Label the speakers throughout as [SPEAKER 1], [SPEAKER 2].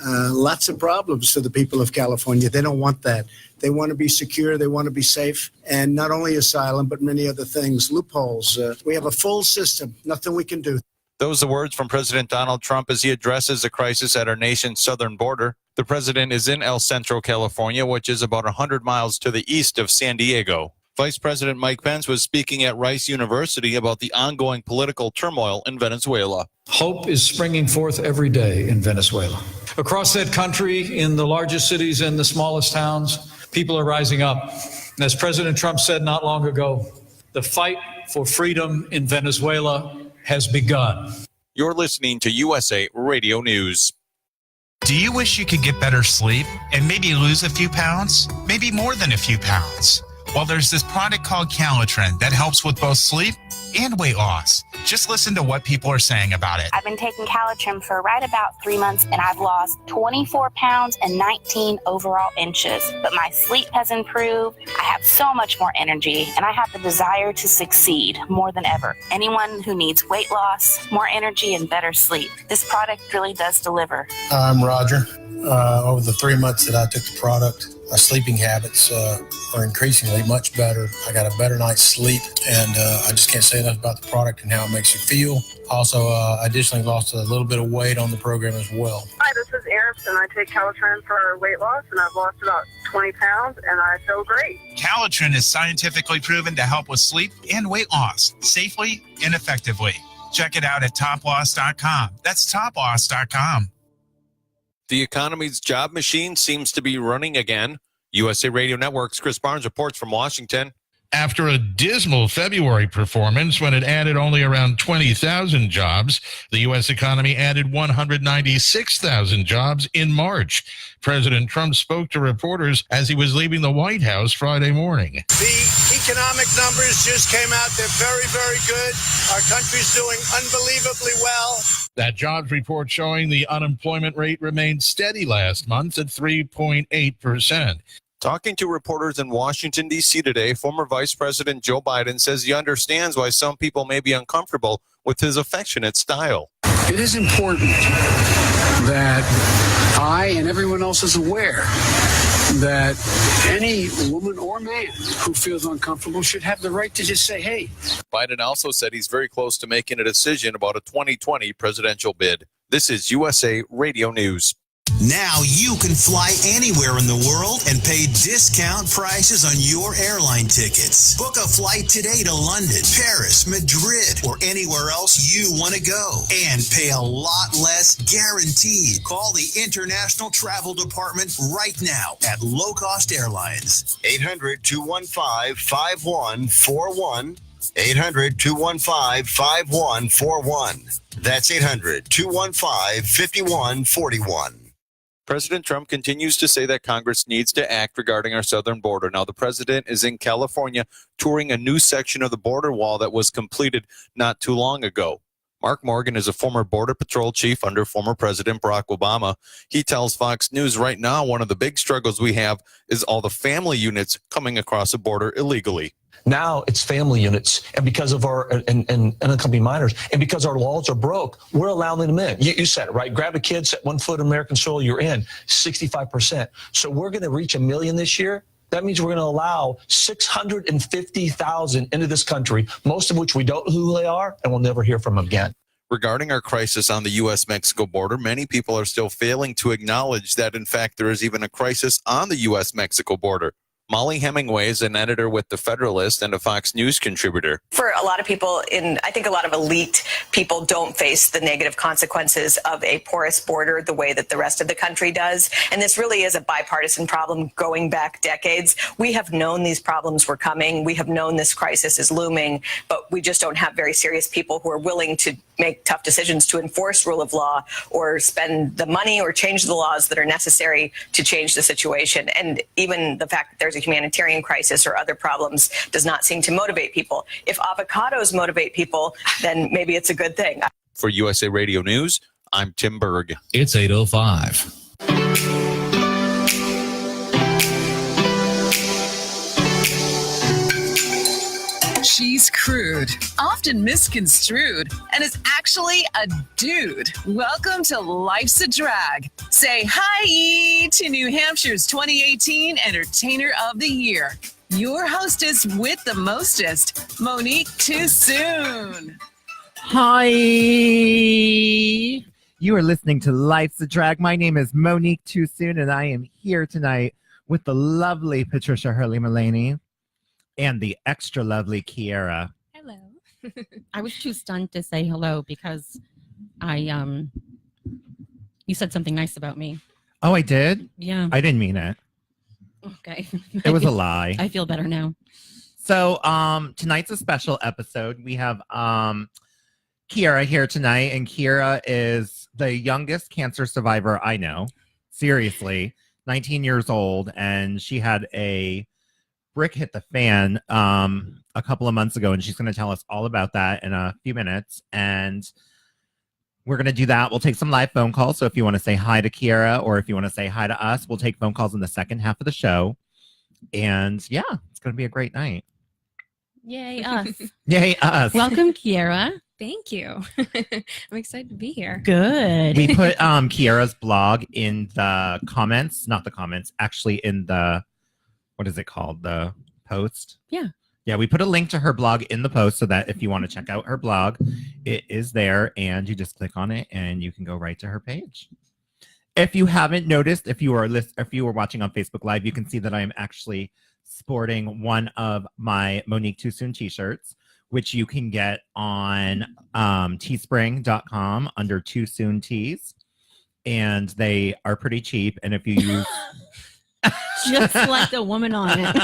[SPEAKER 1] Lots of problems for the people of California. They don't want that. They want to be secure. They want to be safe. And not only asylum, but many other things, loopholes. We have a full system. Nothing we can do.
[SPEAKER 2] Those are the words from President Donald Trump as he addresses the crisis at our nation's southern border. The president is in El Centro, California, which is about 100 miles to the east of San Diego. Vice President Mike Pence was speaking at Rice University about the ongoing political turmoil in Venezuela.
[SPEAKER 3] Hope is springing forth every day in Venezuela. Across that country, in the largest cities and the smallest towns, people are rising up. And as President Trump said not long ago, the fight for freedom in Venezuela has begun.
[SPEAKER 2] You're listening to USA Radio News.
[SPEAKER 4] Do you wish you could get better sleep and maybe lose a few pounds? Maybe more than a few pounds? Well, there's this product called Kaitlyn that helps with both sleep and weight loss. Just listen to what people are saying about it.
[SPEAKER 5] I've been taking Kaitlyn for right about 3 months, and I've lost 24 pounds and 19 overall inches. But my sleep has improved. I have so much more energy, and I have the desire to succeed more than ever. Anyone who needs weight loss, more energy, and better sleep, this product really does deliver.
[SPEAKER 6] I'm Roger. Over the 3 months that I took the product, my sleeping habits are increasingly much better. I got a better night's sleep, and I just can't say enough about the product and how it makes you feel. Also, additionally lost a little bit of weight on the program as well.
[SPEAKER 7] Hi, this is Eris, and I take Kaitlyn for weight loss, and I've lost about 20 pounds, and I feel great.
[SPEAKER 4] Kaitlyn is scientifically proven to help with sleep and weight loss safely and effectively. Check it out at toploss.com. That's toploss.com.
[SPEAKER 2] The economy's job machine seems to be running again. USA Radio Network's Chris Barnes reports from Washington.
[SPEAKER 8] After a dismal February performance when it added only around 20,000 jobs, the U.S. economy added 196,000 jobs in March. President Trump spoke to reporters as he was leaving the White House Friday morning.
[SPEAKER 1] The economic numbers just came out. They're very, very good. Our country's doing unbelievably well.
[SPEAKER 8] That jobs report showing the unemployment rate remained steady last month at 3.8%.
[SPEAKER 2] Talking to reporters in Washington, D.C. today, former Vice President Joe Biden says he understands why some people may be uncomfortable with his affectionate style.
[SPEAKER 9] It is important that I and everyone else is aware that any woman or man who feels uncomfortable should have the right to just say, hey.
[SPEAKER 2] Biden also said he's very close to making a decision about a 2020 presidential bid. This is USA Radio News.
[SPEAKER 10] Now you can fly anywhere in the world and pay discount prices on your airline tickets. Book a flight today to London, Paris, Madrid, or anywhere else you want to go and pay a lot less guaranteed. Call the International Travel Department right now at Low Cost Airlines. 800-215-5141. 800-215-5141. That's 800-215-5141.
[SPEAKER 2] President Trump continues to say that Congress needs to act regarding our southern border. Now, the president is in California touring a new section of the border wall that was completed not too long ago. Mark Morgan is a former Border Patrol chief under former President Barack Obama. He tells Fox News right now one of the big struggles we have is all the family units coming across the border illegally.
[SPEAKER 11] Now it's family units, and because of our and unaccompanied minors, and because our laws are broke, we're allowing them in. You said it, right? Grab a kid, set 1 foot on American soil, you're in. 65%. So we're going to reach 1 million this year. That means we're going to allow 650,000 into this country, most of which we don't know who they are, and we'll never hear from them again.
[SPEAKER 2] Regarding our crisis on the U.S.-Mexico border, many people are still failing to acknowledge that, in fact, there is even a crisis on the U.S.-Mexico border. Molly Hemingway is an editor with The Federalist and a Fox News contributor.
[SPEAKER 12] For a lot of people, I think a lot of elite people don't face the negative consequences of a porous border the way that the rest of the country does. And this really is a bipartisan problem going back decades. We have known these problems were coming. We have known this crisis is looming, but we just don't have very serious people who are willing to make tough decisions to enforce rule of law or spend the money or change the laws that are necessary to change the situation. And even the fact that there's a humanitarian crisis or other problems does not seem to motivate people. If avocados motivate people, then maybe it's a good thing.
[SPEAKER 2] For USA Radio News, I'm Tim Berg.
[SPEAKER 13] It's 8:05. She's crude, often misconstrued, and is actually a dude. Welcome to Life's a Drag. Say hi to New Hampshire's 2018 Entertainer of the Year. Your hostess with the mostest, Monique Toosoon.
[SPEAKER 14] Hi. You are listening to Life's a Drag. My name is Monique Toosoon, and I am here tonight with the lovely Patricia Mullaney and the extra lovely Kiera.
[SPEAKER 15] Hello. I was too stunned to say hello because you said something nice about me.
[SPEAKER 14] Oh, I did?
[SPEAKER 15] Yeah.
[SPEAKER 14] I didn't mean it.
[SPEAKER 15] Okay.
[SPEAKER 14] It was a lie.
[SPEAKER 15] I feel better now.
[SPEAKER 14] So tonight's a special episode. We have Kiera here tonight, and Kiera is the youngest cancer survivor I know. Seriously, 19 years old, and she had a brick hit the fan a couple of months ago, and she's going to tell us all about that in a few minutes. And we're going to do that. We'll take some live phone calls. So if you want to say hi to Kiera or if you want to say hi to us, we'll take phone calls in the second half of the show. And yeah, it's going to be a great night.
[SPEAKER 15] Yay, us.
[SPEAKER 14] Yay, us.
[SPEAKER 15] Welcome, Kiera.
[SPEAKER 16] Thank you. I'm excited to be here.
[SPEAKER 15] Good.
[SPEAKER 14] We put Kiera's blog in the comments, not the comments, actually in the, what is it called? The post?
[SPEAKER 15] Yeah.
[SPEAKER 14] Yeah, we put a link to her blog in the post so that if you want to check out her blog, it is there and you just click on it and you can go right to her page. If you haven't noticed, if you were watching on Facebook Live, you can see that I am actually sporting one of my Monique Toosoon t-shirts, which you can get on teespring.com under Toosoon Tees. And they are pretty cheap. And if you use...
[SPEAKER 15] Just like the woman on it.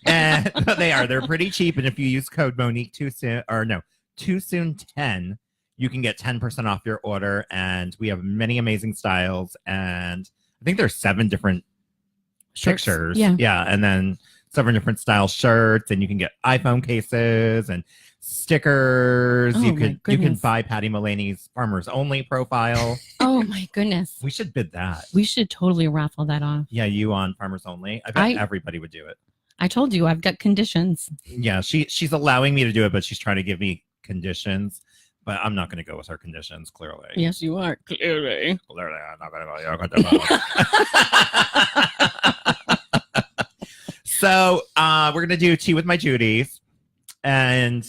[SPEAKER 14] And they're pretty cheap. And if you use code Monique Toosoon10, you can get 10% off your order. And we have many amazing styles. And I think there's 7 different pictures. Yeah. And then 7 different style shirts, and you can get iPhone cases and stickers.
[SPEAKER 15] Oh,
[SPEAKER 14] you can buy Patty Mullaney's Farmers Only profile.
[SPEAKER 15] Oh my goodness.
[SPEAKER 14] We should bid that.
[SPEAKER 15] We should totally raffle that off.
[SPEAKER 14] Yeah, you on Farmers Only. I bet everybody would do it.
[SPEAKER 15] I told you I've got conditions.
[SPEAKER 14] Yeah, she's allowing me to do it, but she's trying to give me conditions. But I'm not going to go with her conditions, clearly.
[SPEAKER 15] Yes, you are. Clearly.
[SPEAKER 14] Clearly, I'm not going to go. So we're going to do Tea with My Judies. And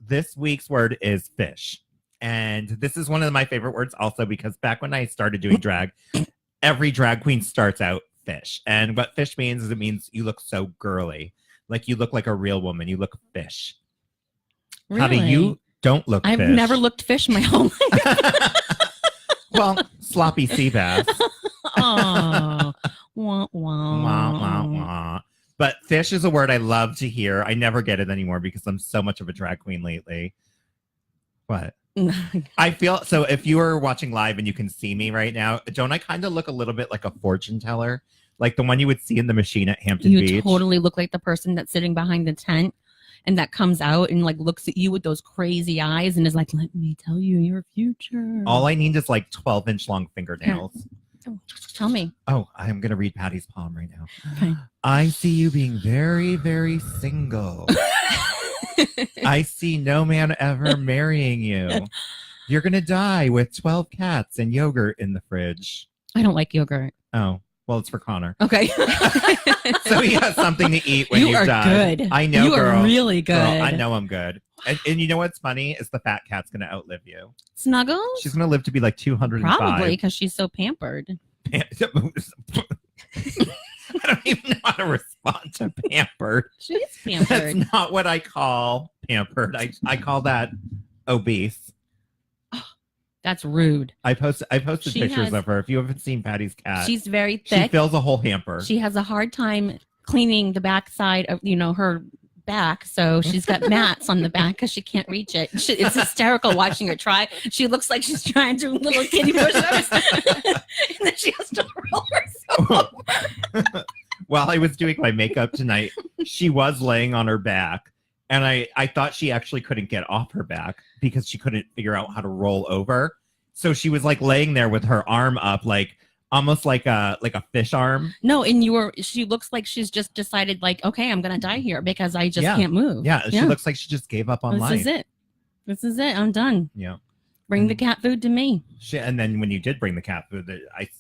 [SPEAKER 14] this week's word is fish. And this is one of my favorite words also because back when I started doing drag, every drag queen starts out fish. And what fish means is it means you look so girly. Like you look like a real woman. You look fish.
[SPEAKER 15] Really?
[SPEAKER 14] How do you don't look
[SPEAKER 15] I've
[SPEAKER 14] fish?
[SPEAKER 15] never looked fish my whole life.
[SPEAKER 14] Well, sloppy sea bass.
[SPEAKER 15] Oh. Wah, wah.
[SPEAKER 14] Wah, wah, wah. But fish is a word I love to hear. I never get it anymore because I'm so much of a drag queen lately. What? I feel so if you are watching live and you can see me right now, don't I kind of look a little bit like a fortune teller? Like the one you would see in the machine at Hampton Beach?
[SPEAKER 15] You totally look like the person that's sitting behind the tent and that comes out and like looks at you with those crazy eyes and is like, let me tell you your future.
[SPEAKER 14] All I need is like 12-inch long fingernails.
[SPEAKER 15] Oh, tell me.
[SPEAKER 14] Oh, I'm going to read Patty's palm right now.
[SPEAKER 15] Okay.
[SPEAKER 14] I see you being very, very single. I see no man ever marrying you. You're going to die with 12 cats and yogurt in the fridge.
[SPEAKER 15] I don't like yogurt.
[SPEAKER 14] Oh, well, it's for Connor.
[SPEAKER 15] Okay.
[SPEAKER 14] So he has something to eat when you die.
[SPEAKER 15] Good.
[SPEAKER 14] I know,
[SPEAKER 15] you
[SPEAKER 14] girl.
[SPEAKER 15] You are really good.
[SPEAKER 14] Girl, I know I'm good. And you know what's funny is the fat cat's going to outlive you.
[SPEAKER 15] Snuggles?
[SPEAKER 14] She's going to live to be like 205.
[SPEAKER 15] Probably because she's so pampered.
[SPEAKER 14] I don't even know how to respond to pampered.
[SPEAKER 15] She's pampered.
[SPEAKER 14] That's not what I call pampered. I call that obese.
[SPEAKER 15] That's rude.
[SPEAKER 14] I posted pictures of her. If you haven't seen Patty's cat,
[SPEAKER 15] she's very thick.
[SPEAKER 14] She fills a whole hamper.
[SPEAKER 15] She has a hard time cleaning the backside of her back, so she's got mats on the back because she can't reach it. It's hysterical watching her try. She looks like she's trying to do little kitty push-ups, and then she has to roll herself over.
[SPEAKER 14] While I was doing my makeup tonight, she was laying on her back, and I thought she actually couldn't get off her back because she couldn't figure out how to roll over. So she was like laying there with her arm up, like almost like a fish arm.
[SPEAKER 15] No, and she looks like she's just decided, like, okay, I'm gonna die here because I just can't move.
[SPEAKER 14] Yeah, she looks like she just gave up on life.
[SPEAKER 15] This is it. I'm done.
[SPEAKER 14] Yeah.
[SPEAKER 15] Bring the cat food to me.
[SPEAKER 14] And then when you did bring the cat food,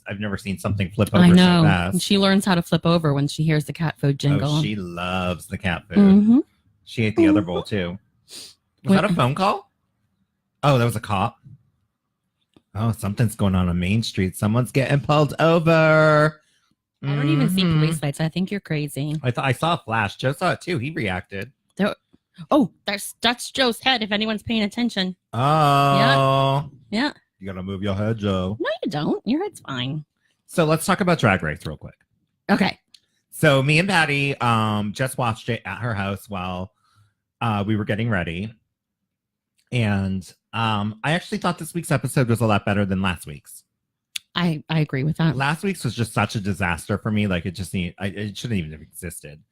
[SPEAKER 14] I've never seen something flip over
[SPEAKER 15] I
[SPEAKER 14] so
[SPEAKER 15] know.
[SPEAKER 14] fast.
[SPEAKER 15] And she learns how to flip over when she hears the cat food jingle.
[SPEAKER 14] Oh, she loves the cat food.
[SPEAKER 15] Mm-hmm.
[SPEAKER 14] She ate the other bowl too. Was that a phone call? Oh, that was a cop. Oh, something's going on Main Street. Someone's getting pulled over.
[SPEAKER 15] I don't even see police lights. I think you're crazy.
[SPEAKER 14] I saw a flash. Joe saw it too. He reacted.
[SPEAKER 15] That's Joe's head. If anyone's paying attention.
[SPEAKER 14] Oh.
[SPEAKER 15] Yeah.
[SPEAKER 14] You gotta move your head, Joe.
[SPEAKER 15] No, you don't. Your head's fine.
[SPEAKER 14] So let's talk about Drag Race real quick.
[SPEAKER 15] Okay.
[SPEAKER 14] So me and Patty just watched it at her house while we were getting ready. And I actually thought this week's episode was a lot better than last week's.
[SPEAKER 15] I agree with that.
[SPEAKER 14] Last week's was just such a disaster for me. Like it shouldn't even have existed.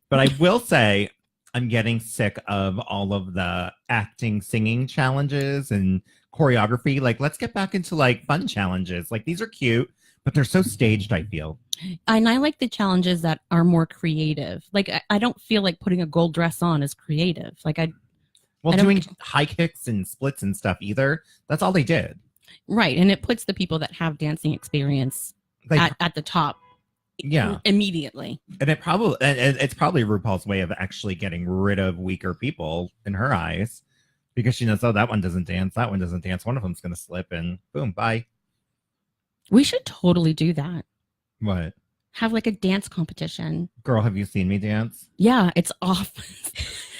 [SPEAKER 14] But I will say I'm getting sick of all of the acting, singing challenges and choreography. Like let's get back into like fun challenges. Like these are cute, but they're so staged, I feel.
[SPEAKER 15] And I like the challenges that are more creative. Like I don't feel like putting a gold dress on is creative. Like
[SPEAKER 14] doing high kicks and splits and stuff either. That's all they did.
[SPEAKER 15] Right. And it puts the people that have dancing experience at the top.
[SPEAKER 14] Yeah.
[SPEAKER 15] Immediately.
[SPEAKER 14] And it's probably RuPaul's way of actually getting rid of weaker people in her eyes, because she knows, oh, that one doesn't dance. That one doesn't dance. One of them's going to slip and boom, bye.
[SPEAKER 15] We should totally do that.
[SPEAKER 14] What?
[SPEAKER 15] Have like a dance competition.
[SPEAKER 14] Girl, have you seen me dance?
[SPEAKER 15] Yeah, it's awful.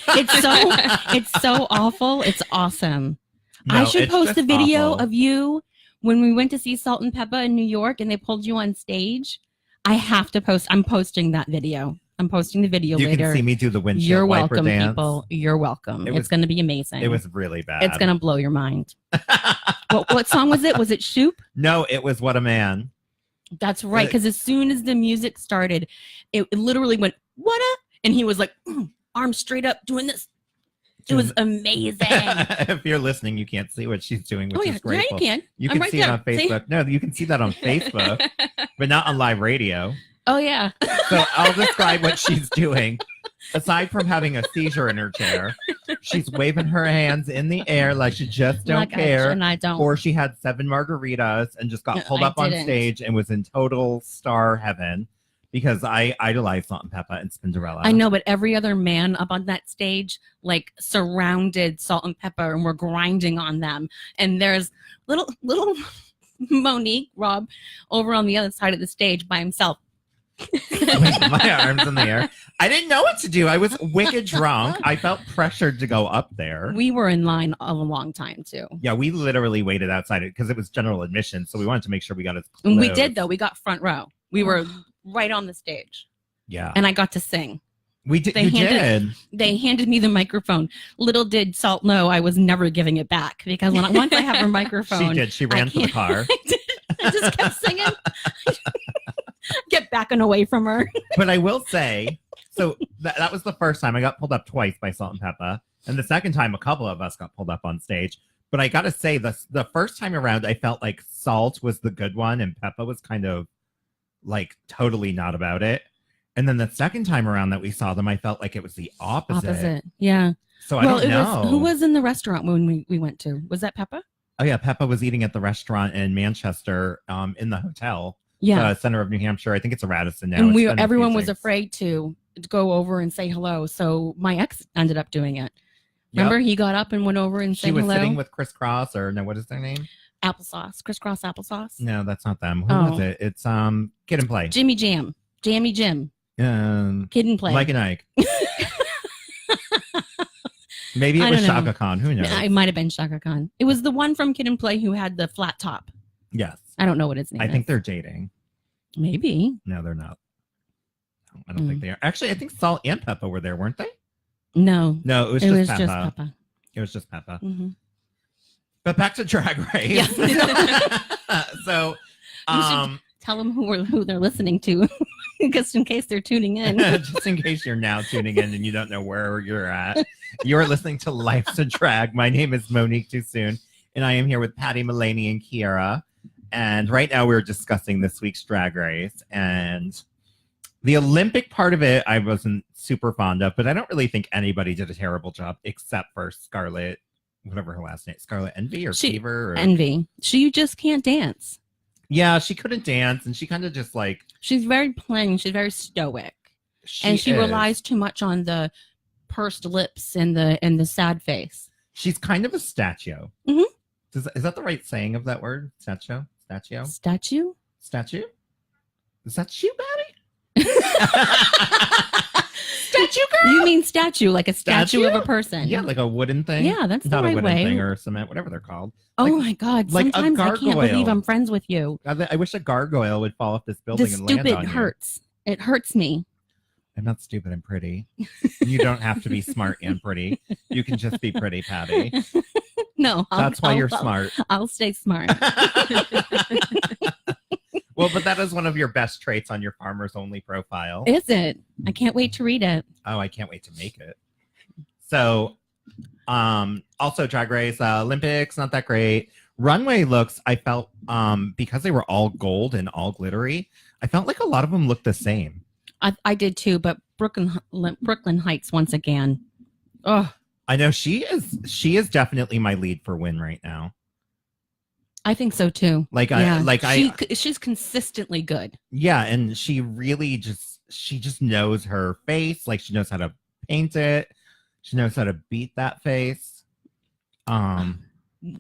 [SPEAKER 15] It's so awful. It's awesome.
[SPEAKER 14] No,
[SPEAKER 15] I should post a video
[SPEAKER 14] awful.
[SPEAKER 15] of you when we went to see Salt and Peppa in New York and they pulled you on stage. I have to post. I'm posting that video. I'm posting the video later.
[SPEAKER 14] You can see me do the windshield
[SPEAKER 15] You're
[SPEAKER 14] wiper
[SPEAKER 15] welcome,
[SPEAKER 14] dance.
[SPEAKER 15] people. You're welcome. It's going to be amazing.
[SPEAKER 14] It was really bad.
[SPEAKER 15] It's going to blow your mind. What song was it? Was it Shoop?
[SPEAKER 14] No, it was What a Man.
[SPEAKER 15] That's right. Because as soon as the music started, it literally went, what a? And he was like, arms straight up doing this. It was amazing.
[SPEAKER 14] If you're listening, you can't see what she's doing, which is great.
[SPEAKER 15] Yeah, you can.
[SPEAKER 14] You
[SPEAKER 15] I'm
[SPEAKER 14] can
[SPEAKER 15] right
[SPEAKER 14] see
[SPEAKER 15] there.
[SPEAKER 14] it on Facebook. No, you can see that on Facebook, but not on live radio.
[SPEAKER 15] Oh, yeah.
[SPEAKER 14] So I'll describe what she's doing. Aside from having a seizure in her chair, she's waving her hands in the air like she just don't care.
[SPEAKER 15] And I don't.
[SPEAKER 14] Or she had 7 margaritas and just got
[SPEAKER 15] No,
[SPEAKER 14] pulled
[SPEAKER 15] I
[SPEAKER 14] up on
[SPEAKER 15] didn't.
[SPEAKER 14] stage and was in total star heaven, because I idolize Salt and Peppa and Spinderella.
[SPEAKER 15] I know, but every other man up on that stage, like, surrounded Salt and Pepper and were grinding on them. And there's little Monique, Rob, over on the other side of the stage by himself.
[SPEAKER 14] My arms in the air. I didn't know what to do. I was wicked drunk. I felt pressured to go up there.
[SPEAKER 15] We were in line a long time, too.
[SPEAKER 14] Yeah, we literally waited outside it because it was general admission. So we wanted to make sure we got as close.
[SPEAKER 15] And we did, though. We got front row. We were right on the stage.
[SPEAKER 14] Yeah.
[SPEAKER 15] And I got to sing.
[SPEAKER 14] We did.
[SPEAKER 15] They handed me the microphone. Little did Salt know I was never giving it back, because once I have her microphone,
[SPEAKER 14] She did. She ran to the car.
[SPEAKER 15] I just kept singing. Get back and away from her.
[SPEAKER 14] But I will say, so that was the first time I got pulled up twice by Salt and Peppa, and the second time a couple of us got pulled up on stage. But I got to say, the first time around, I felt like Salt was the good one, and Peppa was kind of like totally not about it. And then the second time around that we saw them, I felt like it was the opposite.
[SPEAKER 15] Yeah.
[SPEAKER 14] So I don't know.
[SPEAKER 15] Who was in the restaurant when we went to? Was that Peppa?
[SPEAKER 14] Oh yeah, Peppa was eating at the restaurant in Manchester, in the hotel.
[SPEAKER 15] Yeah.
[SPEAKER 14] Center of New Hampshire. I think it's a Radisson now.
[SPEAKER 15] And
[SPEAKER 14] It's been a few
[SPEAKER 15] everyone was
[SPEAKER 14] things.
[SPEAKER 15] afraid to go over and say hello. So my ex ended up doing it. Remember, he got up and went over and said
[SPEAKER 14] She was
[SPEAKER 15] hello.
[SPEAKER 14] sitting with Criss Cross, or no, what is their name?
[SPEAKER 15] Applesauce, crisscross applesauce.
[SPEAKER 14] No, that's not them. Who was it? It's Kid and Play.
[SPEAKER 15] Jimmy Jam, Jammy Jim, Kid and Play.
[SPEAKER 14] Mike and Ike. Maybe
[SPEAKER 15] I
[SPEAKER 14] it was
[SPEAKER 15] don't know.
[SPEAKER 14] Shaka Khan. Who knows?
[SPEAKER 15] It might have been Shaka Khan. It was the one from Kid and Play who had the flat top.
[SPEAKER 14] Yes.
[SPEAKER 15] I don't know what his name
[SPEAKER 14] I
[SPEAKER 15] is.
[SPEAKER 14] think they're dating.
[SPEAKER 15] Maybe.
[SPEAKER 14] No, they're not. No, I don't think they are. Actually, I think Salt and Peppa were there, weren't they?
[SPEAKER 15] No.
[SPEAKER 14] No, it was just Peppa. It was just Peppa.
[SPEAKER 15] Mm-hmm.
[SPEAKER 14] But back to Drag Race.
[SPEAKER 15] Yeah.
[SPEAKER 14] So,
[SPEAKER 15] You should tell them who they're listening to, just in case they're tuning in.
[SPEAKER 14] just in case you're now tuning in and you don't know where you're at, you're listening to Life's a Drag. My name is Monique Toosoon, and I am here with Patty, Mullaney, and Kiara. And right now we're discussing this week's Drag Race. And the Olympic part of it I wasn't super fond of, but I don't really think anybody did a terrible job except for Scarlett, whatever her last name, Scarlett Envy or Fever? Or...
[SPEAKER 15] Envy. She just can't dance.
[SPEAKER 14] Yeah, she couldn't dance, and she kind of just like...
[SPEAKER 15] She's very plain. She's very stoic. She relies too much on the pursed lips and the sad face.
[SPEAKER 14] She's kind of a statue.
[SPEAKER 15] Mm-hmm.
[SPEAKER 14] Is that the right saying of that word? Statue?
[SPEAKER 15] Statue?
[SPEAKER 14] Statue? Is that you, Patty? Statue girl?
[SPEAKER 15] You mean statue, like a statue of a person.
[SPEAKER 14] Yeah, like a wooden thing.
[SPEAKER 15] Yeah, that's
[SPEAKER 14] not
[SPEAKER 15] the right
[SPEAKER 14] a wooden
[SPEAKER 15] way.
[SPEAKER 14] thing or cement, whatever they're called.
[SPEAKER 15] Oh
[SPEAKER 14] like,
[SPEAKER 15] my God!
[SPEAKER 14] Like
[SPEAKER 15] Sometimes
[SPEAKER 14] a
[SPEAKER 15] I can't believe I'm friends with you.
[SPEAKER 14] I wish a gargoyle would fall off this building
[SPEAKER 15] This
[SPEAKER 14] and land on
[SPEAKER 15] stupid
[SPEAKER 14] you.
[SPEAKER 15] hurts. It hurts me.
[SPEAKER 14] I'm not stupid. I'm pretty. You don't have to be smart and pretty. You can just be pretty, Patty.
[SPEAKER 15] No,
[SPEAKER 14] that's why you're smart.
[SPEAKER 15] I'll stay smart.
[SPEAKER 14] Well, but that is one of your best traits on your Farmers Only profile.
[SPEAKER 15] Is it? I can't wait to read it.
[SPEAKER 14] Oh, I can't wait to make it. So, also Drag Race, Olympics, not that great. Runway looks, I felt, because they were all gold and all glittery, I felt like a lot of them looked the same.
[SPEAKER 15] I did too, but Brooklyn Heights once again. Oh,
[SPEAKER 14] I know she is definitely my lead for win right now.
[SPEAKER 15] I think so too. She's consistently good.
[SPEAKER 14] Yeah, and she really just knows her face. Like she knows how to paint it. She knows how to beat that face.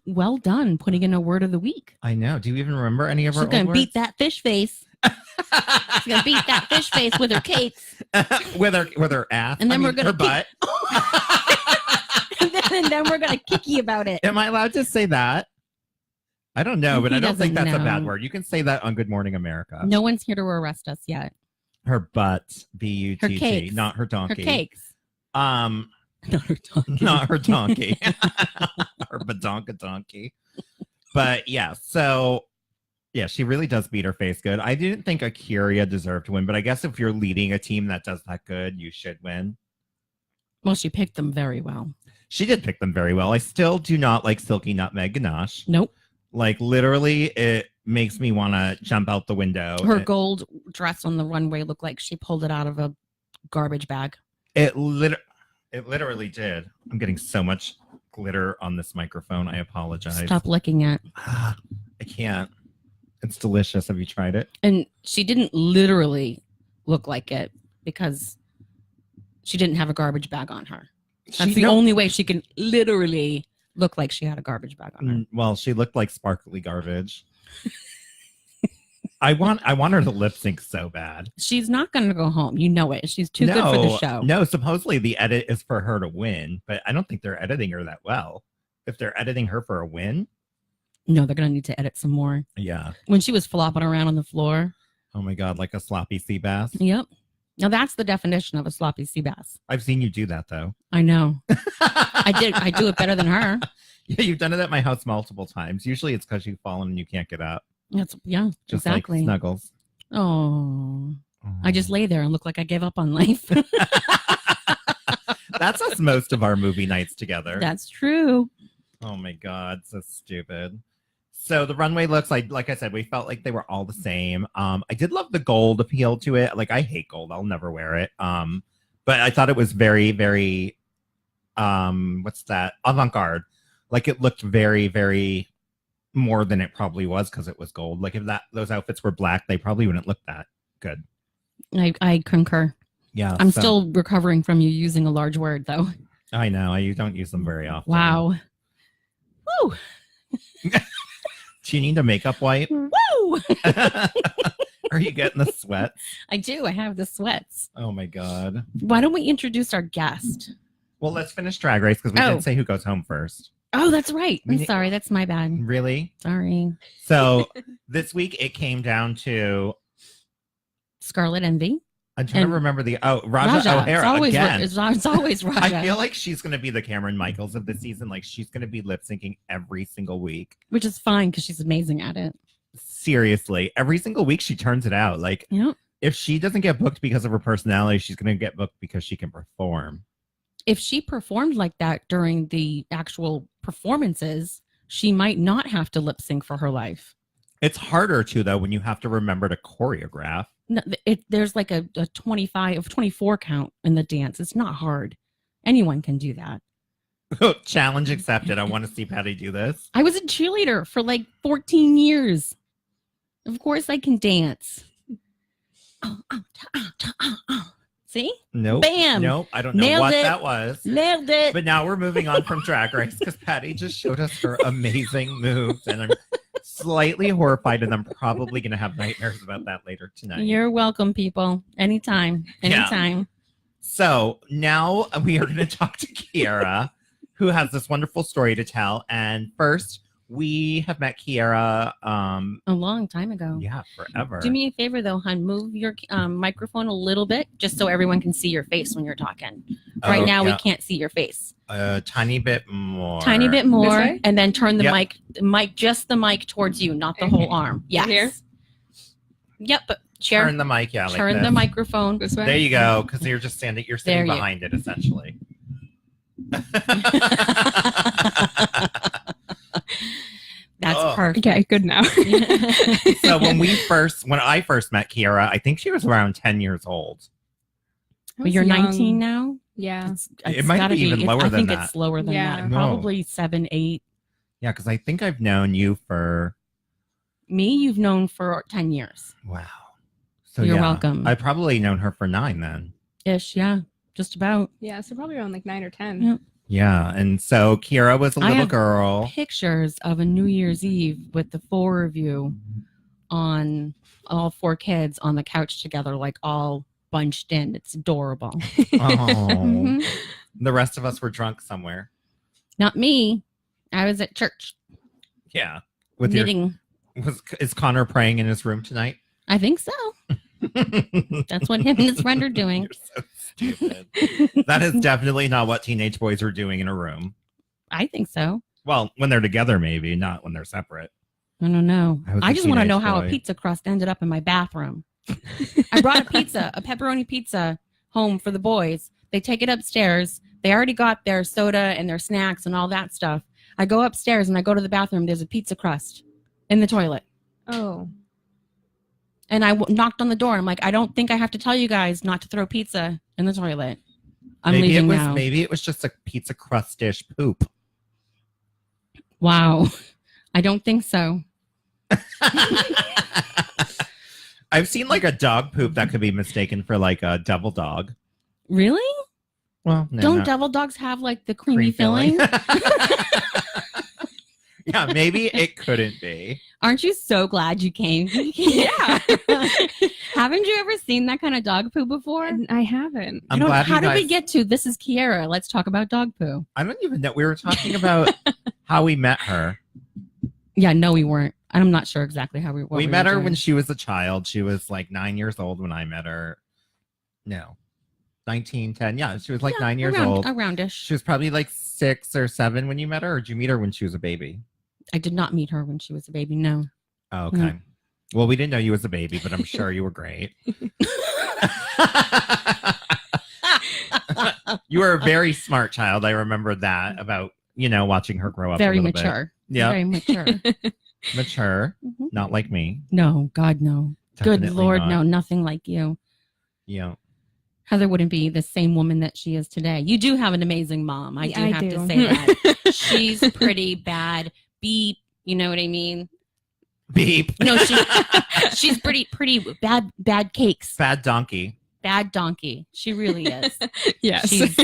[SPEAKER 15] Well done putting in a word of the week.
[SPEAKER 14] I know. Do you even remember any of her?
[SPEAKER 15] She's gonna
[SPEAKER 14] old
[SPEAKER 15] beat
[SPEAKER 14] words?
[SPEAKER 15] that fish face. She's gonna beat that fish face with her cakes.
[SPEAKER 14] with her ass.
[SPEAKER 15] And then we're gonna
[SPEAKER 14] her butt.
[SPEAKER 15] and then we're gonna kicky about it.
[SPEAKER 14] Am I allowed to say that? I don't know, but
[SPEAKER 15] He
[SPEAKER 14] I don't think
[SPEAKER 15] doesn't
[SPEAKER 14] that's a bad
[SPEAKER 15] know.
[SPEAKER 14] word. You can say that on Good Morning America.
[SPEAKER 15] No one's here to arrest us yet.
[SPEAKER 14] Her butt, B-U-T-T,
[SPEAKER 15] Her cakes.
[SPEAKER 14] not her donkey.
[SPEAKER 15] Her cakes.
[SPEAKER 14] Not her donkey. Not her donkey. Her badonka donkey. But yeah, so yeah, she really does beat her face good. I didn't think Akira deserved to win, but I guess if you're leading a team that does that good, you should win.
[SPEAKER 15] Well, she picked them very well.
[SPEAKER 14] She did pick them very well. I still do not like Silky Nutmeg Ganache.
[SPEAKER 15] Nope.
[SPEAKER 14] Like literally, it makes me want to jump out the window.
[SPEAKER 15] Her gold dress on the runway looked like she pulled it out of a garbage bag.
[SPEAKER 14] It literally did. I'm getting so much glitter on this microphone. I apologize.
[SPEAKER 15] Stop licking it.
[SPEAKER 14] I can't. It's delicious. Have you tried it?
[SPEAKER 15] And she didn't literally look like it because she didn't have a garbage bag on her. That's the only way she can literally look like she had a garbage bag on her.
[SPEAKER 14] Well, she looked like sparkly garbage. I want her to lip sync so bad.
[SPEAKER 15] She's not going to go home. You know it. She's too good for the show.
[SPEAKER 14] No, supposedly the edit is for her to win, but I don't think they're editing her that well. If they're editing her for a win.
[SPEAKER 15] No, they're going to need to edit some more.
[SPEAKER 14] Yeah.
[SPEAKER 15] When she was flopping around on the floor.
[SPEAKER 14] Oh my God, like a sloppy sea bass.
[SPEAKER 15] Yep. Now that's the definition of a sloppy sea bass.
[SPEAKER 14] I've seen you do that though.
[SPEAKER 15] I know. I do it better than her.
[SPEAKER 14] Yeah, you've done it at my house multiple times. Usually it's because you've fallen and you can't get up.
[SPEAKER 15] Yeah,
[SPEAKER 14] Just
[SPEAKER 15] exactly.
[SPEAKER 14] like Snuggles.
[SPEAKER 15] Oh. I just lay there and look like I gave up on life.
[SPEAKER 14] That's us most of our movie nights together.
[SPEAKER 15] That's true.
[SPEAKER 14] Oh my God, so stupid. So the runway looks like I said, we felt like they were all the same. I did love the gold appeal to it. Like I hate gold. I'll never wear it. But I thought it was very, very what's that? Avant-garde. Like it looked very, very more than it probably was because it was gold. Like if those outfits were black, they probably wouldn't look that good.
[SPEAKER 15] I concur.
[SPEAKER 14] Yeah.
[SPEAKER 15] I'm still recovering from you using a large word though.
[SPEAKER 14] I know. You don't use them very often.
[SPEAKER 15] Wow. Woo.
[SPEAKER 14] Do you need a makeup wipe?
[SPEAKER 15] Woo!
[SPEAKER 14] Are you getting the sweats?
[SPEAKER 15] I do. I have the sweats.
[SPEAKER 14] Oh my God.
[SPEAKER 15] Why don't we introduce our guest?
[SPEAKER 14] Well, let's finish Drag Race because we didn't say who goes home first.
[SPEAKER 15] Oh, that's right. I'm sorry. That's my bad.
[SPEAKER 14] Really?
[SPEAKER 15] Sorry.
[SPEAKER 14] So this week it came down to
[SPEAKER 15] Scarlett Envy.
[SPEAKER 14] I'm trying to remember Raja O'Hara again.
[SPEAKER 15] It's always Raja.
[SPEAKER 14] I feel like she's going to be the Cameron Michaels of the season. Like she's going to be lip syncing every single week.
[SPEAKER 15] Which is fine because she's amazing at it.
[SPEAKER 14] Seriously. Every single week she turns it out. Like if she doesn't get booked because of her personality, she's going to get booked because she can perform.
[SPEAKER 15] If she performed like that during the actual performances, she might not have to lip sync for her life.
[SPEAKER 14] It's harder too, though, when you have to remember to choreograph.
[SPEAKER 15] No, there's like a 24 count in the dance. It's not hard. Anyone can do that.
[SPEAKER 14] Challenge accepted. I want to see Patty do this.
[SPEAKER 15] I was a cheerleader for like 14 years. Of course I can dance. See?
[SPEAKER 14] Nope.
[SPEAKER 15] Bam.
[SPEAKER 14] Nope. I don't know
[SPEAKER 15] Nailed
[SPEAKER 14] what
[SPEAKER 15] it.
[SPEAKER 14] that was.
[SPEAKER 15] Nailed it.
[SPEAKER 14] But now we're moving on from Drag Race because Patty just showed us her amazing moves. And I'm slightly horrified, and I'm probably going to have nightmares about that later tonight.
[SPEAKER 15] You're welcome, people. Anytime. Anytime.
[SPEAKER 14] So now we are going to talk to Kiara, who has this wonderful story to tell. And first, we have met Kiara.
[SPEAKER 15] A long time ago.
[SPEAKER 14] Yeah, forever.
[SPEAKER 15] Do me a favor, though, hon. Move your microphone a little bit just so everyone can see your face when you're talking. Right now, we can't see your face.
[SPEAKER 14] A tiny bit more.
[SPEAKER 15] Tiny bit
[SPEAKER 16] This
[SPEAKER 15] more.
[SPEAKER 16] way?
[SPEAKER 15] And then turn the
[SPEAKER 14] Yep.
[SPEAKER 15] mic, just the mic towards you, not the whole arm. Yes.
[SPEAKER 16] Here?
[SPEAKER 15] Yep. But share.
[SPEAKER 14] Turn the mic, yeah. Like
[SPEAKER 15] Turn
[SPEAKER 14] this.
[SPEAKER 15] the microphone.
[SPEAKER 16] This way?
[SPEAKER 14] There you go, because you're just standing. You're sitting
[SPEAKER 15] There you-
[SPEAKER 14] behind it, essentially.
[SPEAKER 15] That's
[SPEAKER 14] Oh.
[SPEAKER 15] perfect.
[SPEAKER 16] Okay, good now.
[SPEAKER 14] So when I first met Kiara, I think she was around 10 years old.
[SPEAKER 15] But you're 19 now?
[SPEAKER 16] Yeah.
[SPEAKER 14] It might
[SPEAKER 15] gotta
[SPEAKER 14] be even lower
[SPEAKER 15] I
[SPEAKER 14] than
[SPEAKER 15] think
[SPEAKER 14] that.
[SPEAKER 15] it's lower than
[SPEAKER 16] Yeah.
[SPEAKER 15] that.
[SPEAKER 14] No.
[SPEAKER 15] Probably 7, 8.
[SPEAKER 14] Yeah, because I think I've known you for
[SPEAKER 15] Me, you've known for 10 years.
[SPEAKER 14] wow. So
[SPEAKER 15] You're
[SPEAKER 14] yeah,
[SPEAKER 15] welcome.
[SPEAKER 14] I've probably known her for 9 then.
[SPEAKER 15] Ish, yeah. Just about.
[SPEAKER 16] Yeah, so probably around like 9 or 10.
[SPEAKER 15] Yeah.
[SPEAKER 14] Yeah, and so Kiara was a
[SPEAKER 15] I
[SPEAKER 14] little
[SPEAKER 15] have
[SPEAKER 14] girl.
[SPEAKER 15] Pictures of a New Year's Eve with the 4 of you on all 4 kids on the couch together, like all bunched in. It's adorable.
[SPEAKER 14] Oh,
[SPEAKER 15] Mhm.
[SPEAKER 14] the rest of us were drunk somewhere.
[SPEAKER 15] Not me. I was at church
[SPEAKER 14] Yeah, with
[SPEAKER 15] knitting.
[SPEAKER 14] is Connor praying in his room tonight?
[SPEAKER 15] I think so. That's what him and his friend are doing.
[SPEAKER 14] You're so stupid. That is definitely not what teenage boys are doing in a room.
[SPEAKER 15] I think so.
[SPEAKER 14] Well, when they're together, maybe not when they're separate.
[SPEAKER 15] I don't know.
[SPEAKER 14] I was
[SPEAKER 15] I
[SPEAKER 14] a
[SPEAKER 15] just want to know
[SPEAKER 14] teenage
[SPEAKER 15] how a
[SPEAKER 14] boy.
[SPEAKER 15] pizza crust ended up in my bathroom. I brought a pepperoni pizza home for the boys. They take it upstairs. They already got their soda and their snacks and all that stuff. I go upstairs and I go to the bathroom. There's a pizza crust in the toilet.
[SPEAKER 16] Oh.
[SPEAKER 15] And I knocked on the door. I'm like, I don't think I have to tell you guys not to throw pizza in the toilet. I'm leaving now.
[SPEAKER 14] Maybe it was just a pizza crust dish poop.
[SPEAKER 15] Wow. I don't think so.
[SPEAKER 14] I've seen like a dog poop that could be mistaken for like a devil dog.
[SPEAKER 15] Really?
[SPEAKER 14] Well, no,
[SPEAKER 15] Don't
[SPEAKER 14] not-
[SPEAKER 15] devil dogs have like the creamy
[SPEAKER 14] Cream
[SPEAKER 15] filling?
[SPEAKER 14] Yeah, maybe it couldn't be.
[SPEAKER 15] Aren't you so glad you came?
[SPEAKER 16] Yeah.
[SPEAKER 15] Haven't you ever seen that kind of dog poo before?
[SPEAKER 16] I haven't.
[SPEAKER 14] I'm glad
[SPEAKER 15] How
[SPEAKER 14] you
[SPEAKER 15] did we
[SPEAKER 14] guys-
[SPEAKER 15] get to this is Kiara? Let's talk about dog poo.
[SPEAKER 14] I don't even know. We were talking about how we met her.
[SPEAKER 15] Yeah, no, we weren't. I'm not sure exactly how we were.
[SPEAKER 14] We met her when she was a child. She was like 9 years old when I met her. No, 19, 10. Yeah, she was like 9 years old.
[SPEAKER 15] Aroundish.
[SPEAKER 14] She was probably like 6 or 7 when you met her, or did you meet her when she was a baby?
[SPEAKER 15] I did not meet her when she was a baby. No.
[SPEAKER 14] Oh, okay.
[SPEAKER 15] No.
[SPEAKER 14] Well, we didn't know you as a baby, but I'm sure you were great. You were a very smart child. I remember that about, watching her grow up.
[SPEAKER 15] Very
[SPEAKER 14] a little
[SPEAKER 15] mature.
[SPEAKER 14] Bit. Yeah.
[SPEAKER 15] Very mature.
[SPEAKER 14] Mature.
[SPEAKER 15] Mhm.
[SPEAKER 14] Not like me.
[SPEAKER 15] No, God, no. Good
[SPEAKER 14] Definitely
[SPEAKER 15] Lord,
[SPEAKER 14] not.
[SPEAKER 15] no. Nothing like you.
[SPEAKER 14] Yeah.
[SPEAKER 15] Heather wouldn't be the same woman that she is today. You do have an amazing mom. I do
[SPEAKER 16] I
[SPEAKER 15] have
[SPEAKER 16] do.
[SPEAKER 15] to say that. She's pretty bad. Beep. You know what I mean?
[SPEAKER 14] Beep.
[SPEAKER 15] No, she's pretty bad cakes.
[SPEAKER 14] Bad donkey.
[SPEAKER 15] Bad donkey. She really is.
[SPEAKER 16] Yes.
[SPEAKER 15] She's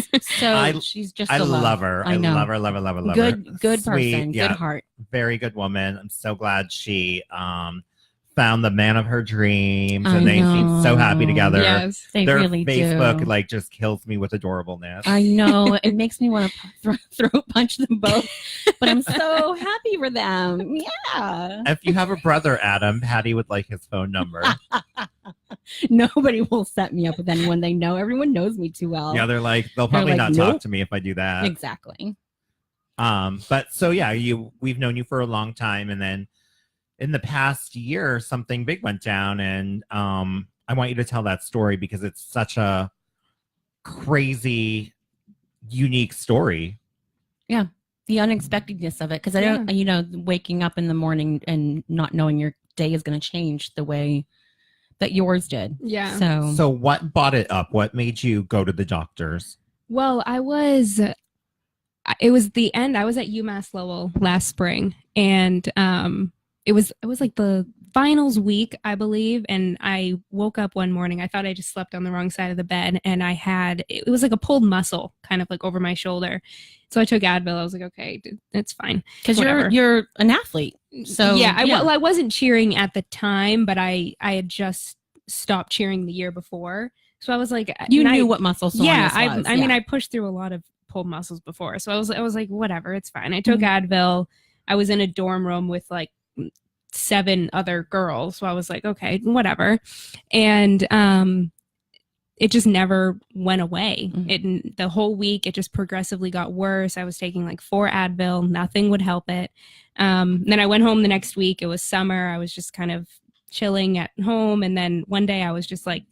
[SPEAKER 15] she's just
[SPEAKER 14] I
[SPEAKER 15] a
[SPEAKER 14] love her.
[SPEAKER 15] I know.
[SPEAKER 14] Love her.
[SPEAKER 15] Good
[SPEAKER 14] Sweet,
[SPEAKER 15] person.
[SPEAKER 14] yeah.
[SPEAKER 15] Good heart.
[SPEAKER 14] Very good woman. I'm so glad she found the man of her dreams,
[SPEAKER 15] I
[SPEAKER 14] and they seem so happy
[SPEAKER 15] know.
[SPEAKER 14] together.
[SPEAKER 16] Yes.
[SPEAKER 15] They
[SPEAKER 14] Their
[SPEAKER 15] really
[SPEAKER 14] Facebook
[SPEAKER 15] do.
[SPEAKER 14] just kills me with adorableness.
[SPEAKER 15] I know. It makes me want to throat punch them both, but I'm so happy for them. Yeah.
[SPEAKER 14] If you have a brother, Adam, Patty would like his phone number.
[SPEAKER 15] Nobody will set me up with anyone they know. Everyone knows me too well.
[SPEAKER 14] Yeah, they'll
[SPEAKER 15] They're
[SPEAKER 14] probably
[SPEAKER 15] like,
[SPEAKER 14] not talk
[SPEAKER 15] nope.
[SPEAKER 14] to me if I do that.
[SPEAKER 15] Exactly.
[SPEAKER 14] But so yeah, we've known you for a long time, and then in the past year, something big went down, and I want you to tell that story because it's such a crazy, unique story.
[SPEAKER 15] Yeah. The unexpectedness of it. Because I don't, waking up in the morning and not knowing your day is going to change the way that yours did.
[SPEAKER 16] Yeah.
[SPEAKER 14] So what brought it up? What made you go to the doctors?
[SPEAKER 16] Well, it was the end. I was at UMass Lowell last spring, and it was like the finals week, I believe, and I woke up one morning. I thought I just slept on the wrong side of the bed, and it was like a pulled muscle kind of like over my shoulder. So I took Advil. I was like, okay, it's fine.
[SPEAKER 15] Because you're an athlete. So
[SPEAKER 16] yeah, I wasn't cheering at the time, but I had just stopped cheering the year before. So I was like,
[SPEAKER 15] you knew what muscle soreness was.
[SPEAKER 16] I mean, I pushed through a lot of pulled muscles before. So I was like, whatever, it's fine. I took Advil. I was in a dorm room with like 7 other girls. So I was like, okay, whatever. And it just never went away. The whole week, it just progressively got worse. I was taking like 4 Advil. Nothing would help it. Then I went home the next week. It was summer. I was just kind of chilling at home. And then one day I was like,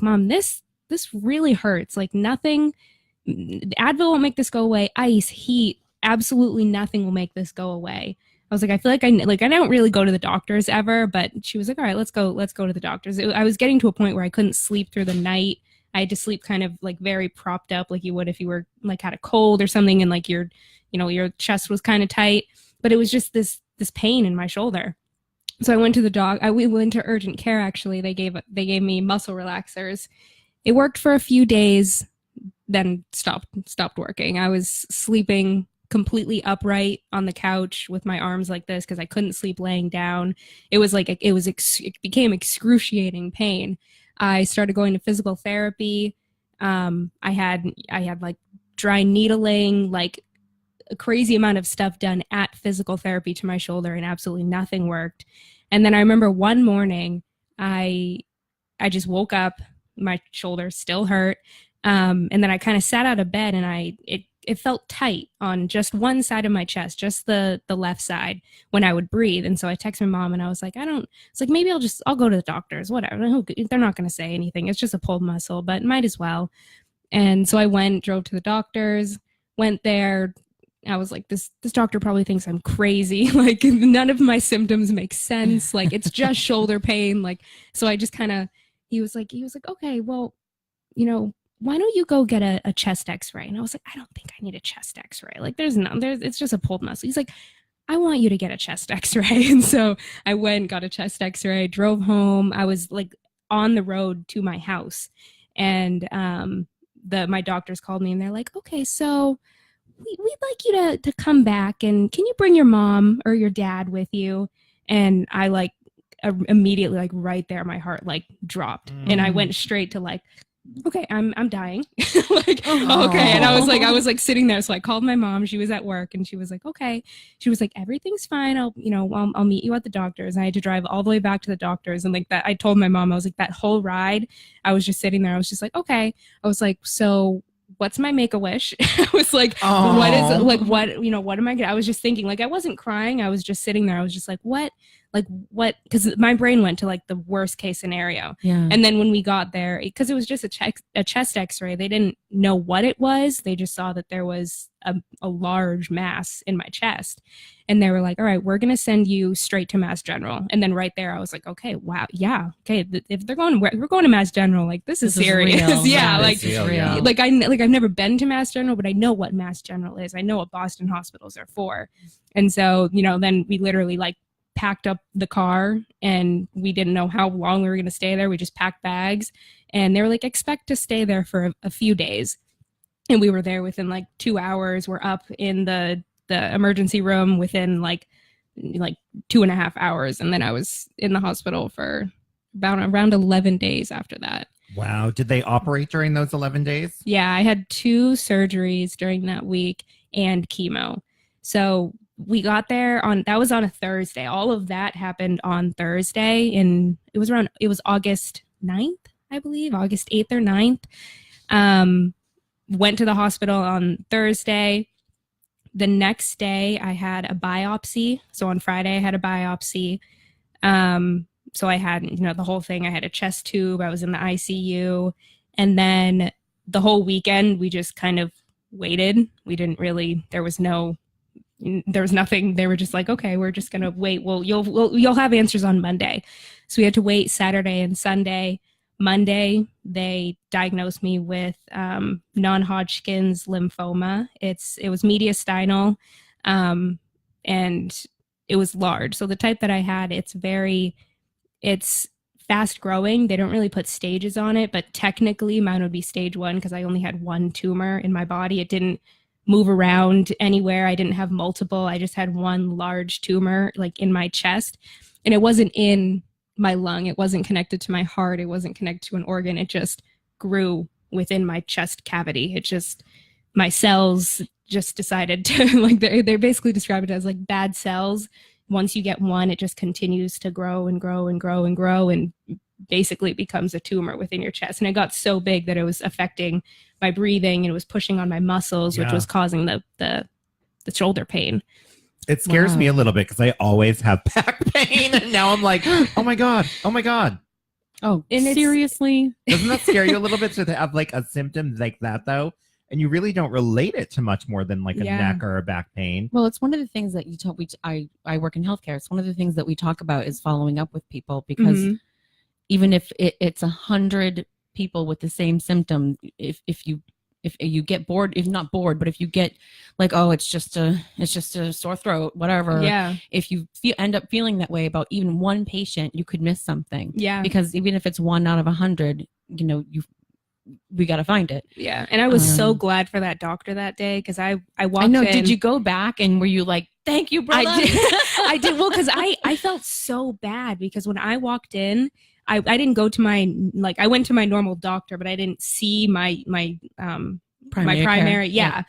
[SPEAKER 16] Mom, this really hurts. Like nothing, Advil won't make this go away. Ice, heat, absolutely nothing will make this go away. I was like, I feel like I don't really go to the doctors ever, but she was like, all right, let's go to the doctors. I was getting to a point where I couldn't sleep through the night. I had to sleep kind of like very propped up, like you would if you were like had a cold or something, and like your chest was kind of tight. But it was just this pain in my shoulder. So I went to the we went to urgent care. Actually, they gave me muscle relaxers. It worked for a few days, then stopped working. I was sleeping completely upright on the couch with my arms like this because I couldn't sleep laying down. It became excruciating pain. I started going to physical therapy. I had like dry needling, like a crazy amount of stuff done at physical therapy to my shoulder, and absolutely nothing worked. And then I remember one morning I just woke up, my shoulder still hurt. And then I kind of sat out of bed, and it felt tight on just one side of my chest, just the left side when I would breathe. And so I texted my mom, and I was like, maybe I'll go to the doctors, whatever. They're not going to say anything. It's just a pulled muscle, but might as well. And so I drove to the doctors, went there. I was like, this doctor probably thinks I'm crazy. Like none of my symptoms make sense. Like it's just shoulder pain. Like, so I just he was like, okay, well, why don't you go get a chest x-ray? And I was like, I don't think I need a chest x-ray. Like it's just a pulled muscle. He's like, I want you to get a chest x-ray. And so I went, got a chest x-ray, drove home. I was like on the road to my house, and my doctors called me, and they're like, okay, so we'd like you to come back, and can you bring your mom or your dad with you? And I like immediately, like right there, my heart like dropped, and I went straight to like, okay, I'm dying. Like, okay. And I was like sitting there. So I called my mom. She was at work, and she was like, okay. She was like, everything's fine. I'll meet you at the doctor's. And I had to drive all the way back to the doctor's. And like that, I told my mom, I was like, that whole ride, I was just sitting there. I was just like, okay. I was like, so what's my make-a-wish? I was like, what is it? Like, what am I gonna, I was just thinking, like, I wasn't crying. I was just sitting there. I was just like, what, because my brain went to like the worst case scenario.
[SPEAKER 15] Yeah.
[SPEAKER 16] And then when we got there, because it was just a chest x-ray, they didn't know what it was. They just saw that there was a large mass in my chest. And they were like, all right, we're going to send you straight to Mass General. And then right there, I was like, okay, wow. Yeah. Okay. If we're going to Mass General, like this is serious.
[SPEAKER 15] Real.
[SPEAKER 16] Yeah.
[SPEAKER 15] This is real.
[SPEAKER 16] Like I've never been to Mass General, but I know what Mass General is. I know what Boston hospitals are for. And so, then we literally like packed up the car, and we didn't know how long we were going to stay there. We just packed bags, and they were like, expect to stay there for a few days. And we were there within like 2 hours. We're up in the emergency room within like 2.5 hours. And then I was in the hospital for around 11 days after that.
[SPEAKER 14] Wow. Did they operate during those 11 days?
[SPEAKER 16] Yeah, I had 2 surgeries during that week and chemo. So we got there that was on a Thursday. All of that happened on Thursday, and it was August 9th, I believe, August 8th or 9th. Went to the hospital on Thursday. The next day I had a biopsy. So on Friday I had a biopsy. So I had, the whole thing. I had a chest tube. I was in the ICU. And then the whole weekend we just kind of waited. We didn't really, there was no there was nothing. They were just like, okay, we're just gonna wait. Well, you'll have answers on Monday. So we had to wait Saturday and Sunday. Monday, they diagnosed me with non-Hodgkin's lymphoma. It was mediastinal, and it was large. So the type that I had, it's fast growing. They don't really put stages on it, but technically mine would be stage 1 because I only had one tumor in my body. It didn't move around anywhere. I didn't have multiple. I just had one large tumor like in my chest, and it wasn't in my lung. It wasn't connected to my heart. It wasn't connected to an organ. It just grew within my chest cavity. My cells just decided to like, they basically describe it as like bad cells. Once you get one, it just continues to grow and grow and grow and grow and basically becomes a tumor within your chest. And it got so big that it was affecting my breathing and it was pushing on my muscles, which was causing the shoulder pain.
[SPEAKER 14] It scares me a little bit because I always have back pain. And now I'm like, oh my God.
[SPEAKER 15] Oh, and seriously?
[SPEAKER 14] Doesn't that scare you a little bit to have like a symptom like that though? And you really don't relate it to much more than like a neck or a back pain.
[SPEAKER 15] Well, it's one of the things that you talk. I work in healthcare. It's one of the things that we talk about is following up with people because even if it's 100 people with the same symptom, if you get bored, if not bored, but if you get like, oh, it's just a sore throat, whatever.
[SPEAKER 16] Yeah.
[SPEAKER 15] If you end up feeling that way about even one patient, you could miss something.
[SPEAKER 16] Yeah.
[SPEAKER 15] Because even if it's 1 out of 100, we got to find it.
[SPEAKER 16] Yeah. And I was so glad for that doctor that day because I walked in.
[SPEAKER 15] Did you go back and were you like, thank you, brother?
[SPEAKER 16] I did. Well, because I felt so bad because when I walked in, I didn't go to I went to my normal doctor, but I didn't see my primary. Yeah.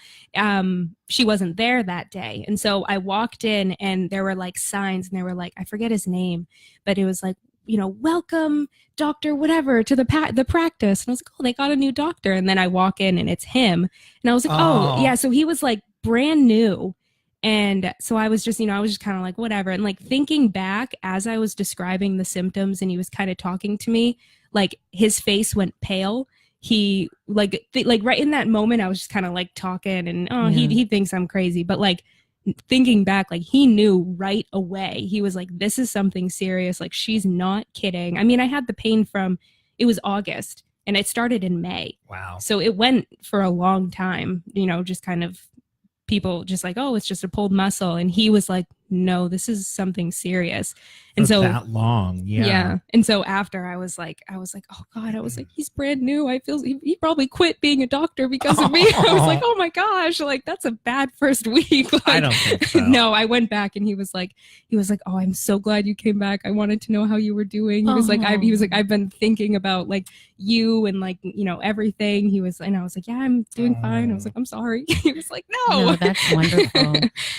[SPEAKER 16] She wasn't there that day. And so I walked in and there were like signs and they were like, I forget his name, but it was like, welcome Dr. whatever to the practice. And I was like, oh, they got a new doctor. And then I walk in and it's him. And I was like, oh yeah. So he was like brand new. And so I was just, I was just kind of like, whatever. And like thinking back as I was describing the symptoms and he was kind of talking to me, like his face went pale. He like right in that moment, I was just kind of like talking and he thinks I'm crazy. But like thinking back, like he knew right away. He was like, this is something serious. Like she's not kidding. I mean, I had the pain it was August and it started in May.
[SPEAKER 14] Wow.
[SPEAKER 16] So it went for a long time, just kind of people just like, oh, it's just a pulled muscle. And he was like, no, this is something serious. And so
[SPEAKER 14] that long.
[SPEAKER 16] Yeah. And so after I was like, oh God, I was like, he's brand new. I feel he probably quit being a doctor because of me. I was like, oh my gosh, like that's a bad first week. Like,
[SPEAKER 14] I don't think so.
[SPEAKER 16] No, I went back and he was like, oh, I'm so glad you came back. I wanted to know how you were doing. He was like, I've been thinking about like you and like, everything. And I was like, yeah, I'm doing fine. I was like, I'm sorry. He was like, no,
[SPEAKER 15] that's wonderful.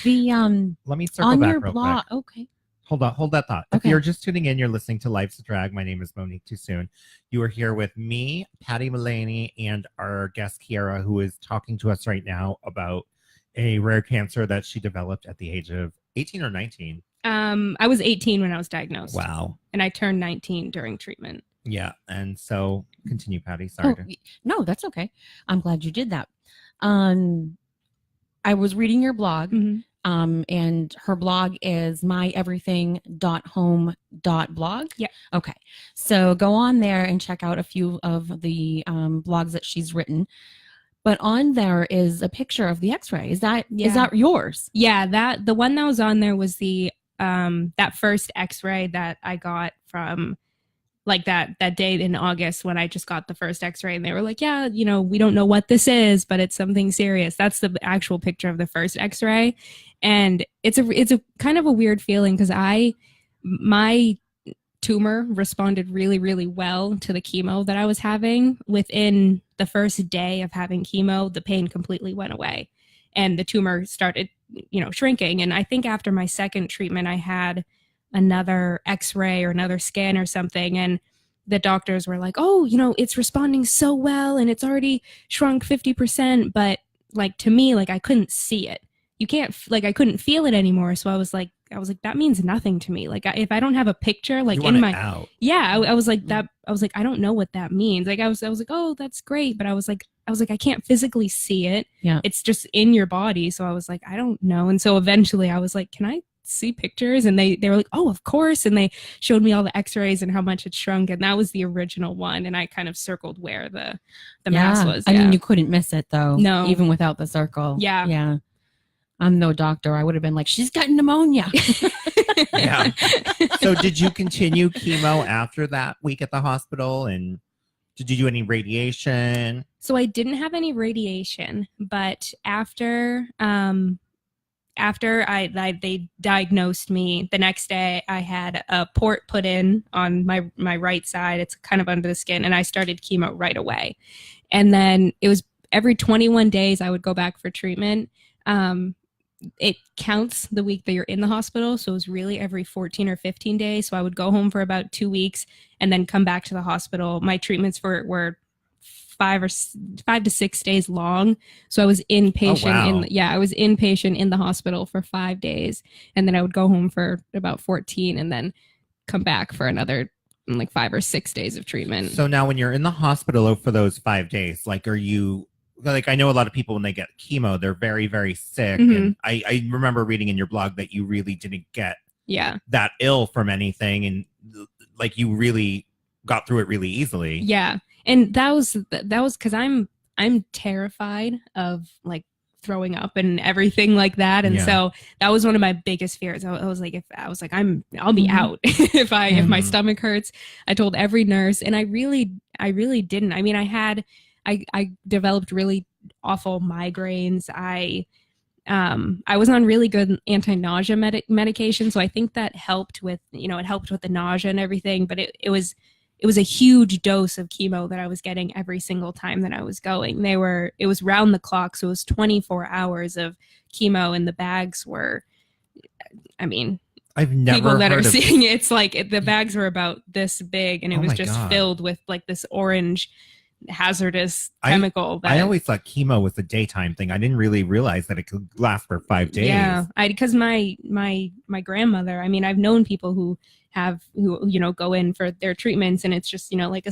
[SPEAKER 14] Let me circle
[SPEAKER 15] on
[SPEAKER 14] back
[SPEAKER 15] your
[SPEAKER 14] real
[SPEAKER 15] blog.
[SPEAKER 14] quick.
[SPEAKER 15] Okay.
[SPEAKER 14] Hold that thought.
[SPEAKER 15] Okay.
[SPEAKER 14] If you're just tuning in, you're listening to Life's a Drag. My name is Monique Toosoon. You are here with me, Patty Mullaney, and our guest Kiara, who is talking to us right now about a rare cancer that she developed at the age of 18 or 19.
[SPEAKER 16] I was 18 when I was diagnosed.
[SPEAKER 14] Wow.
[SPEAKER 16] And I turned 19 during treatment.
[SPEAKER 14] Yeah. And so continue, Patty. Sorry.
[SPEAKER 15] No, that's okay. I'm glad you did that. I was reading your blog. And her blog is myeverything.home.blog.
[SPEAKER 16] Yeah.
[SPEAKER 15] Okay. So go on there and check out a few of the blogs that she's written. But on there is a picture of the X-ray. Is that yours?
[SPEAKER 16] Yeah, the one that was on there was the that first X-ray that I got from like that day in August when I just got the first X-ray and they were like, yeah, we don't know what this is, but it's something serious. That's the actual picture of the first X-ray. And it's a kind of a weird feeling because my tumor responded really, really well to the chemo that I was having. Within the first day of having chemo, the pain completely went away and the tumor started, shrinking. And I think after my second treatment, I had another X-ray or another scan or something. And the doctors were like, oh, it's responding so well and it's already shrunk 50%. But like, to me, like I couldn't see it. I couldn't feel it anymore. So I was like, that means nothing to me. Like if I don't have a picture, like in my,
[SPEAKER 14] out.
[SPEAKER 16] yeah, I was like that. I don't know what that means. Like I was like, oh, that's great. But I was like, I can't physically see it.
[SPEAKER 15] Yeah.
[SPEAKER 16] It's just in your body. So I was like, I don't know. And so eventually I was like, can I see pictures? And they were like, oh, of course. And they showed me all the x-rays and how much it shrunk. And that was the original one. And I kind of circled where the mass was.
[SPEAKER 15] I mean, you couldn't miss it though.
[SPEAKER 16] No.
[SPEAKER 15] Even without the circle.
[SPEAKER 16] Yeah.
[SPEAKER 15] Yeah. I'm no doctor. I would have been like, she's got pneumonia.
[SPEAKER 14] Yeah. So did you continue chemo after that week at the hospital? And did you do any radiation?
[SPEAKER 16] So I didn't have any radiation, but after they diagnosed me, the next day I had a port put in on my right side. It's kind of under the skin, and I started chemo right away. And then it was every 21 days I would go back for treatment. It counts the week that you're in the hospital, so it was really every 14 or 15 days. So I would go home for about 2 weeks and then come back to the hospital. My treatments were 5 to 6 days long. So I was inpatient.
[SPEAKER 14] Oh, wow.
[SPEAKER 16] I was inpatient in the hospital for 5 days, and then I would go home for about 14 and then come back for another like 5 or 6 days of treatment.
[SPEAKER 14] So now when you're in the hospital for those 5 days, like, are you, like, I know a lot of people when they get chemo, they're very, very sick.
[SPEAKER 16] Mhm.
[SPEAKER 14] And I remember reading in your blog that you really didn't get that ill from anything. And like, you really got through it really easily.
[SPEAKER 16] Yeah. And that was because I'm terrified of like throwing up and everything like that. And so that was one of my biggest fears. I was like, I'll be out if my stomach hurts. I told every nurse, and I really didn't. I mean, I developed really awful migraines. I was on really good anti-nausea medication. So I think that helped with, it helped with the nausea and everything, but it was a huge dose of chemo that I was getting every single time that I was going. It was round the clock. So it was 24 hours of chemo, and the bags were, I mean,
[SPEAKER 14] I've never
[SPEAKER 16] people that
[SPEAKER 14] heard
[SPEAKER 16] are
[SPEAKER 14] of
[SPEAKER 16] seeing it, it's like the bags were about this big, and it was just
[SPEAKER 14] God.
[SPEAKER 16] filled with like this orange hazardous chemical.
[SPEAKER 14] I always thought chemo was a daytime thing. I didn't really realize that it could last for 5 days.
[SPEAKER 16] Yeah, because my grandmother, I mean, I've known people who go in for their treatments, and it's just, like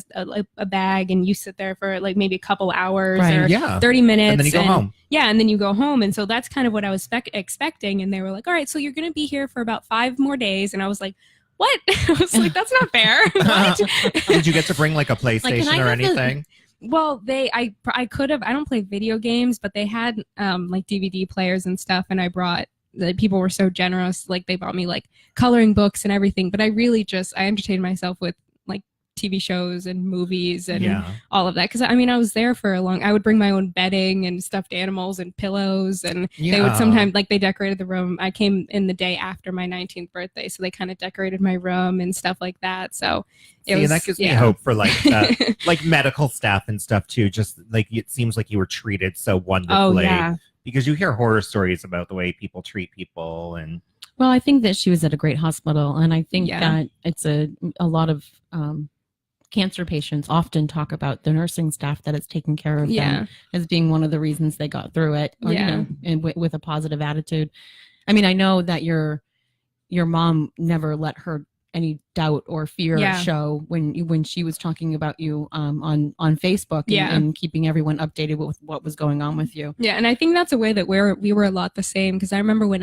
[SPEAKER 16] a bag, and you sit there for like maybe a couple hours or 30 minutes.
[SPEAKER 14] And then you go home.
[SPEAKER 16] Yeah, and then you go home. And so that's kind of what I was expecting. And they were like, all right, so you're going to be here for about 5 more days. And I was like, what? I was like, that's not fair. What?
[SPEAKER 14] Did you get to bring like a PlayStation or anything?
[SPEAKER 16] Well, I could have. I don't play video games, but they had like DVD players and stuff, and I brought. The people were so generous, like they bought me like coloring books and everything. But I really I entertained myself with like TV shows and movies and all of that. Because I mean, I was there for I would bring my own bedding and stuffed animals and pillows, and they would sometimes, like, they decorated the room. I came in the day after my 19th birthday, so they kind of decorated my room and stuff like that. So
[SPEAKER 14] that gives me hope for like like medical staff and stuff too. Just like, it seems like you were treated so wonderfully.
[SPEAKER 16] Oh, yeah.
[SPEAKER 14] Because you hear horror stories about the way people treat people. And
[SPEAKER 15] well, I think that she was at a great hospital, and I think that it's a lot of cancer patients often talk about the nursing staff that is taking care of them as being one of the reasons they got through it, or, and with a positive attitude. I mean, I know that your mom never let her any doubt or fear show when she was talking about you on Facebook and keeping everyone updated with what was going on with you.
[SPEAKER 16] Yeah, and I think that's a way that we were a lot the same, because I remember when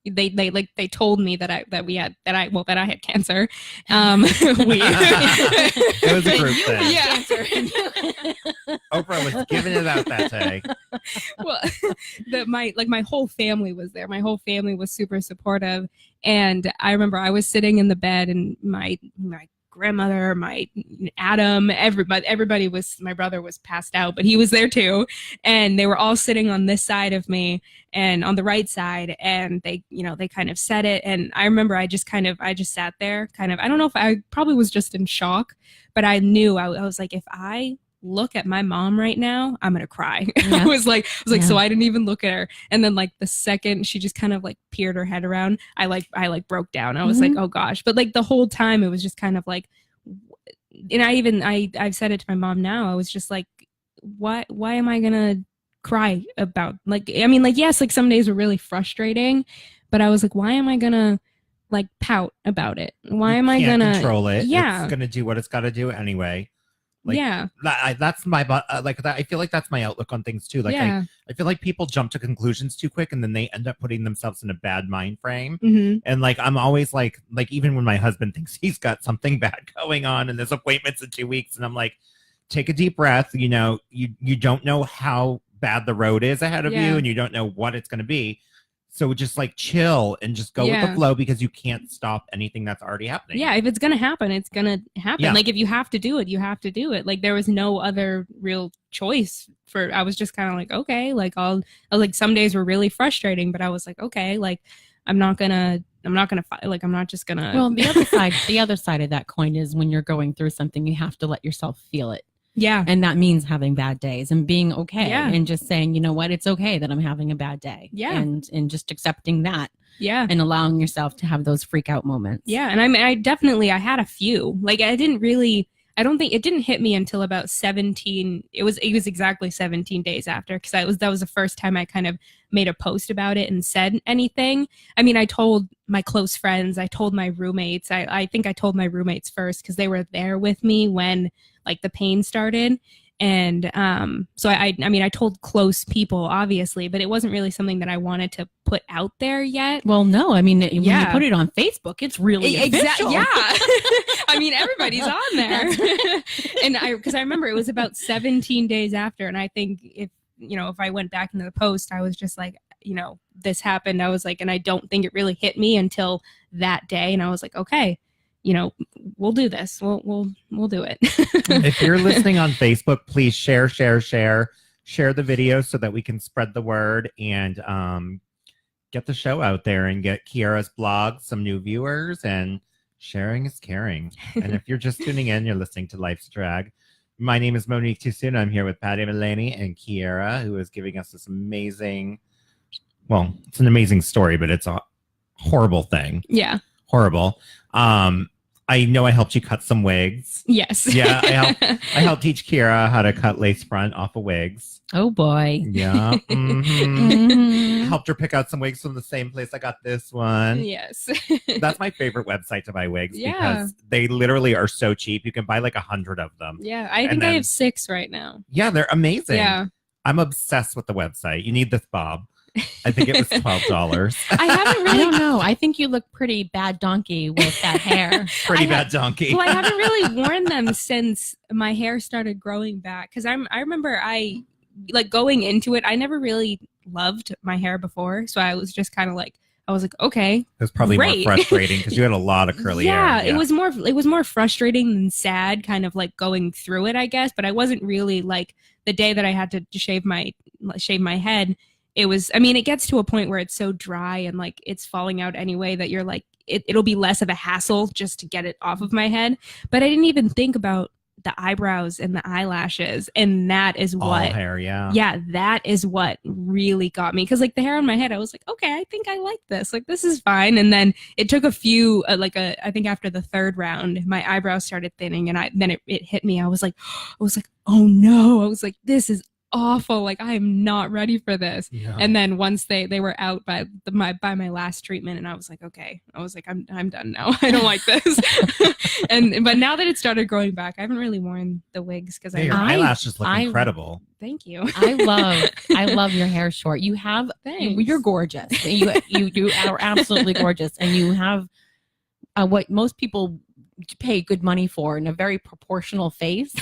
[SPEAKER 16] they told me that I had cancer.
[SPEAKER 14] It was a group thing.
[SPEAKER 16] Yeah.
[SPEAKER 14] Oprah was giving it out that day.
[SPEAKER 16] Well, my whole family was there. My whole family was super supportive, and I remember I was sitting in the bed, and my grandmother, my Adam, everybody was, my brother was passed out, but he was there too. And they were all sitting on this side of me and on the right side. And they kind of said it. And I remember I just sat there I don't know if I probably was just in shock, but I knew I was like, if I look at my mom right now, I'm gonna cry. I was like, so I didn't even look at her. And then like the second she just kind of like peered her head around, I broke down. I was like, oh gosh. But like the whole time it was just kind of like, and I've said it to my mom now. I was just like, why am I gonna cry about, like, I mean, like, yes, like some days were really frustrating, but I was like, why am I gonna like pout about it? Why
[SPEAKER 14] You
[SPEAKER 16] am I
[SPEAKER 14] can't
[SPEAKER 16] gonna
[SPEAKER 14] control it?
[SPEAKER 16] Yeah.
[SPEAKER 14] It's gonna do what it's got to do anyway. Like,
[SPEAKER 16] Yeah.
[SPEAKER 14] That's my like that. I feel like that's my outlook on things too. Like
[SPEAKER 16] Yeah.
[SPEAKER 14] I feel like people jump to conclusions too quick, and then they end up putting themselves in a bad mind frame.
[SPEAKER 16] Mhm.
[SPEAKER 14] And like I'm always like even when my husband thinks he's got something bad going on, and there's appointments in 2 weeks, and I'm like, take a deep breath. You know, you don't know how bad the road is ahead of
[SPEAKER 16] Yeah.
[SPEAKER 14] you, and you don't know what it's going to be. So just like chill and just go with
[SPEAKER 16] Yeah.
[SPEAKER 14] the flow, because you can't stop anything that's already happening.
[SPEAKER 16] Yeah, if it's gonna happen, it's gonna happen.
[SPEAKER 14] Yeah.
[SPEAKER 16] Like if you have to do it, you have to do it. Like there was no other real choice for. I was just kind of like, okay, like like some days were really frustrating, but I was like, okay, like I'm not gonna fight. Like I'm not just gonna.
[SPEAKER 15] Well, the other side of that coin is when you're going through something, you have to let yourself feel it.
[SPEAKER 16] Yeah.
[SPEAKER 15] And that means having bad days and being okay
[SPEAKER 16] Yeah.
[SPEAKER 15] and just saying, you know what, it's okay that I'm having a bad day.
[SPEAKER 16] Yeah.
[SPEAKER 15] And just accepting that.
[SPEAKER 16] Yeah.
[SPEAKER 15] And allowing yourself to have those freak out moments.
[SPEAKER 16] Yeah, and I had a few. Like I don't think it didn't hit me until about 17. It was exactly 17 days after, because that was the first time I kind of made a post about it and said anything. I mean, I told my close friends, I told my roommates. I think I told my roommates first because they were there with me when like the pain started. And so I told close people, obviously, but it wasn't really something that I wanted to put out there yet.
[SPEAKER 15] Well, no, I mean, when you put it on Facebook, it's really official.
[SPEAKER 16] Yeah. I mean, everybody's on there. And because I remember it was about 17 days after. And I think if I went back into the post, I was just like, this happened. I was like, and I don't think it really hit me until that day. And I was like, okay, we'll do this. We'll do it.
[SPEAKER 14] If you're listening on Facebook, please share the video so that we can spread the word and get the show out there and get Kiara's blog some new viewers. And sharing is caring. And if you're just tuning in, you're listening to Life's Drag. My name is Monique Toosoon. I'm here with Patty Mullaney and Kiara, who is giving us this amazing, well, it's an amazing story, but it's a horrible thing.
[SPEAKER 16] Yeah.
[SPEAKER 14] Horrible. I know I helped you cut some wigs.
[SPEAKER 16] Yes.
[SPEAKER 14] Yeah, I helped teach Kiara how to cut lace front off of wigs.
[SPEAKER 15] Oh boy.
[SPEAKER 14] Yeah.
[SPEAKER 15] Mhm.
[SPEAKER 14] Helped her pick out some wigs from the same place I got this one.
[SPEAKER 16] Yes.
[SPEAKER 14] That's my favorite website to buy wigs
[SPEAKER 16] Yeah.
[SPEAKER 14] because they literally are so cheap. You can buy like 100 of them.
[SPEAKER 16] Yeah. I think I have 6 right now.
[SPEAKER 14] Yeah, they're amazing.
[SPEAKER 16] Yeah.
[SPEAKER 14] I'm obsessed with the website. You need this bob. I think it was $12.
[SPEAKER 15] I haven't really. I don't know. I think you look pretty bad donkey with that hair.
[SPEAKER 14] Pretty bad donkey.
[SPEAKER 16] Well, I haven't really worn them since my hair started growing back. Because I remember going into it, I never really loved my hair before. So I was just kind of like, okay.
[SPEAKER 14] It was probably
[SPEAKER 16] great.
[SPEAKER 14] more frustrating because you had a lot of curly hair.
[SPEAKER 16] It was more frustrating than sad, kind of like going through it, I guess. But I wasn't really like the day that I had to shave my head. It was, I mean, it gets to a point where it's so dry and like it's falling out anyway that you're like, it'll be less of a hassle just to get it off of my head. But I didn't even think about the eyebrows and the eyelashes. And that is what.
[SPEAKER 14] All hair, yeah.
[SPEAKER 16] Yeah, that is what really got me. Because like the hair on my head, I was like, okay, I think I like this. Like, this is fine. And then it took a few, I think after the 3rd round, my eyebrows started thinning and then it hit me. I was like, oh no. I was like, this is awful. Like I am not ready for this.
[SPEAKER 14] Yeah.
[SPEAKER 16] And then once they were out by my last treatment, and I was like, okay, I'm done now. I don't like this. but now that it started growing back, I haven't really worn the wigs because
[SPEAKER 14] your eyelashes look incredible.
[SPEAKER 16] Thank you.
[SPEAKER 15] I love your hair short. You have you're gorgeous. You are absolutely gorgeous, and you have what most people pay good money for in a very proportional face.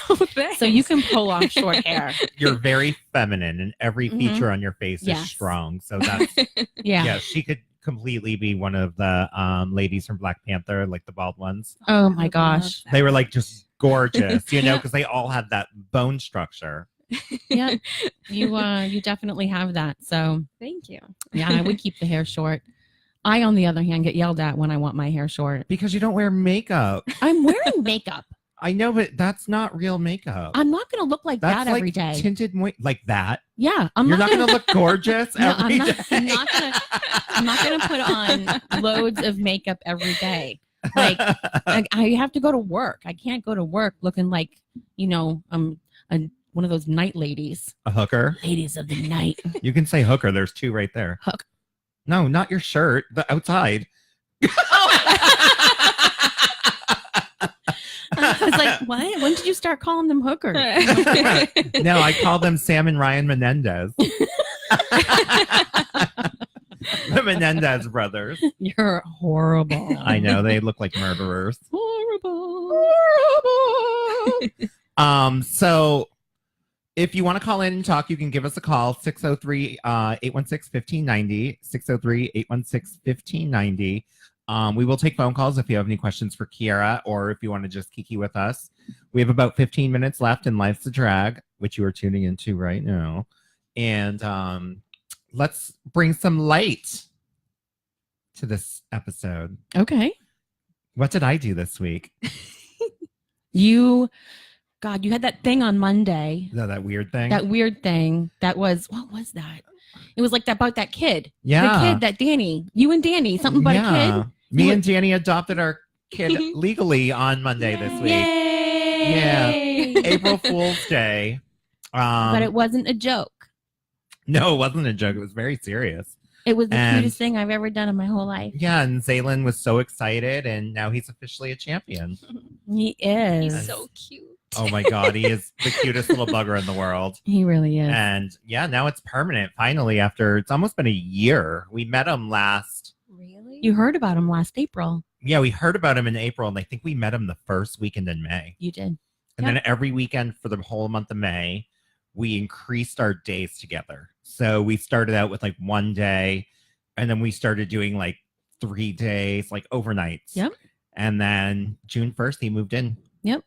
[SPEAKER 15] So you can pull off short hair.
[SPEAKER 14] You're very feminine and every feature on your face is strong. So that's yeah, she could completely be one of the ladies from Black Panther, like the bald ones.
[SPEAKER 15] Oh my gosh.
[SPEAKER 14] They were like just gorgeous, because they all had that bone structure.
[SPEAKER 15] Yeah. You definitely have that. So
[SPEAKER 16] thank you.
[SPEAKER 15] Yeah, I would keep the hair short. I, on the other hand, get yelled at when I want my hair short.
[SPEAKER 14] Because you don't wear makeup.
[SPEAKER 15] I'm wearing makeup.
[SPEAKER 14] I know, but that's not real makeup.
[SPEAKER 15] I'm not going to look like
[SPEAKER 14] that's
[SPEAKER 15] that every day.
[SPEAKER 14] Tinted like that.
[SPEAKER 15] Yeah,
[SPEAKER 14] you're not going to look gorgeous every day.
[SPEAKER 15] I'm not going to put on loads of makeup every day. Like I have to go to work. I can't go to work looking like one of those night ladies.
[SPEAKER 14] A hooker.
[SPEAKER 15] Ladies of the night.
[SPEAKER 14] You can say hooker. There's 2 right there.
[SPEAKER 15] Hook.
[SPEAKER 14] No, not your shirt. The outside.
[SPEAKER 15] I was like, what? When did you start calling them hookers?
[SPEAKER 14] No, I call them Sam and Ryan Menendez. The Menendez brothers.
[SPEAKER 15] You're horrible.
[SPEAKER 14] I know, they look like murderers.
[SPEAKER 15] Horrible.
[SPEAKER 14] So if you want to call in and talk, you can give us a call, 603-816-1590, 603-816-1590. We will take phone calls if you have any questions for Kiara or if you want to just kiki with us. We have about 15 minutes left in Life's a Drag, which you are tuning into right now. And let's bring some light to this episode.
[SPEAKER 15] Okay.
[SPEAKER 14] What did I do this week?
[SPEAKER 15] You had that thing on Monday.
[SPEAKER 14] No, that weird thing?
[SPEAKER 15] That weird thing. That was, what was that? It was like that about that kid.
[SPEAKER 14] Yeah.
[SPEAKER 15] The kid, that Danny. You and Danny. Something about a kid.
[SPEAKER 14] Me and Danny adopted our kid legally on Monday this week.
[SPEAKER 15] Yay!
[SPEAKER 14] Yeah. April Fool's Day.
[SPEAKER 15] But it wasn't a joke.
[SPEAKER 14] No, it wasn't a joke. It was very serious.
[SPEAKER 15] It was the cutest thing I've ever done in my whole life.
[SPEAKER 14] Yeah, and Zaylin was so excited, and now he's officially a champion.
[SPEAKER 15] He is.
[SPEAKER 16] He's so cute.
[SPEAKER 14] Oh my God, he is the cutest little bugger in the world.
[SPEAKER 15] He really is.
[SPEAKER 14] And yeah, now it's permanent. Finally, after it's almost been a year. We met him last.
[SPEAKER 15] Really? You heard about him last April.
[SPEAKER 14] Yeah, we heard about him in April, and I think we met him the first weekend in May.
[SPEAKER 15] You did.
[SPEAKER 14] And then every weekend for the whole month of May, we increased our days together. So we started out with like 1 day, and then we started doing like 3 days, like overnights.
[SPEAKER 15] Yep.
[SPEAKER 14] And then June 1st, he moved in.
[SPEAKER 15] Yep.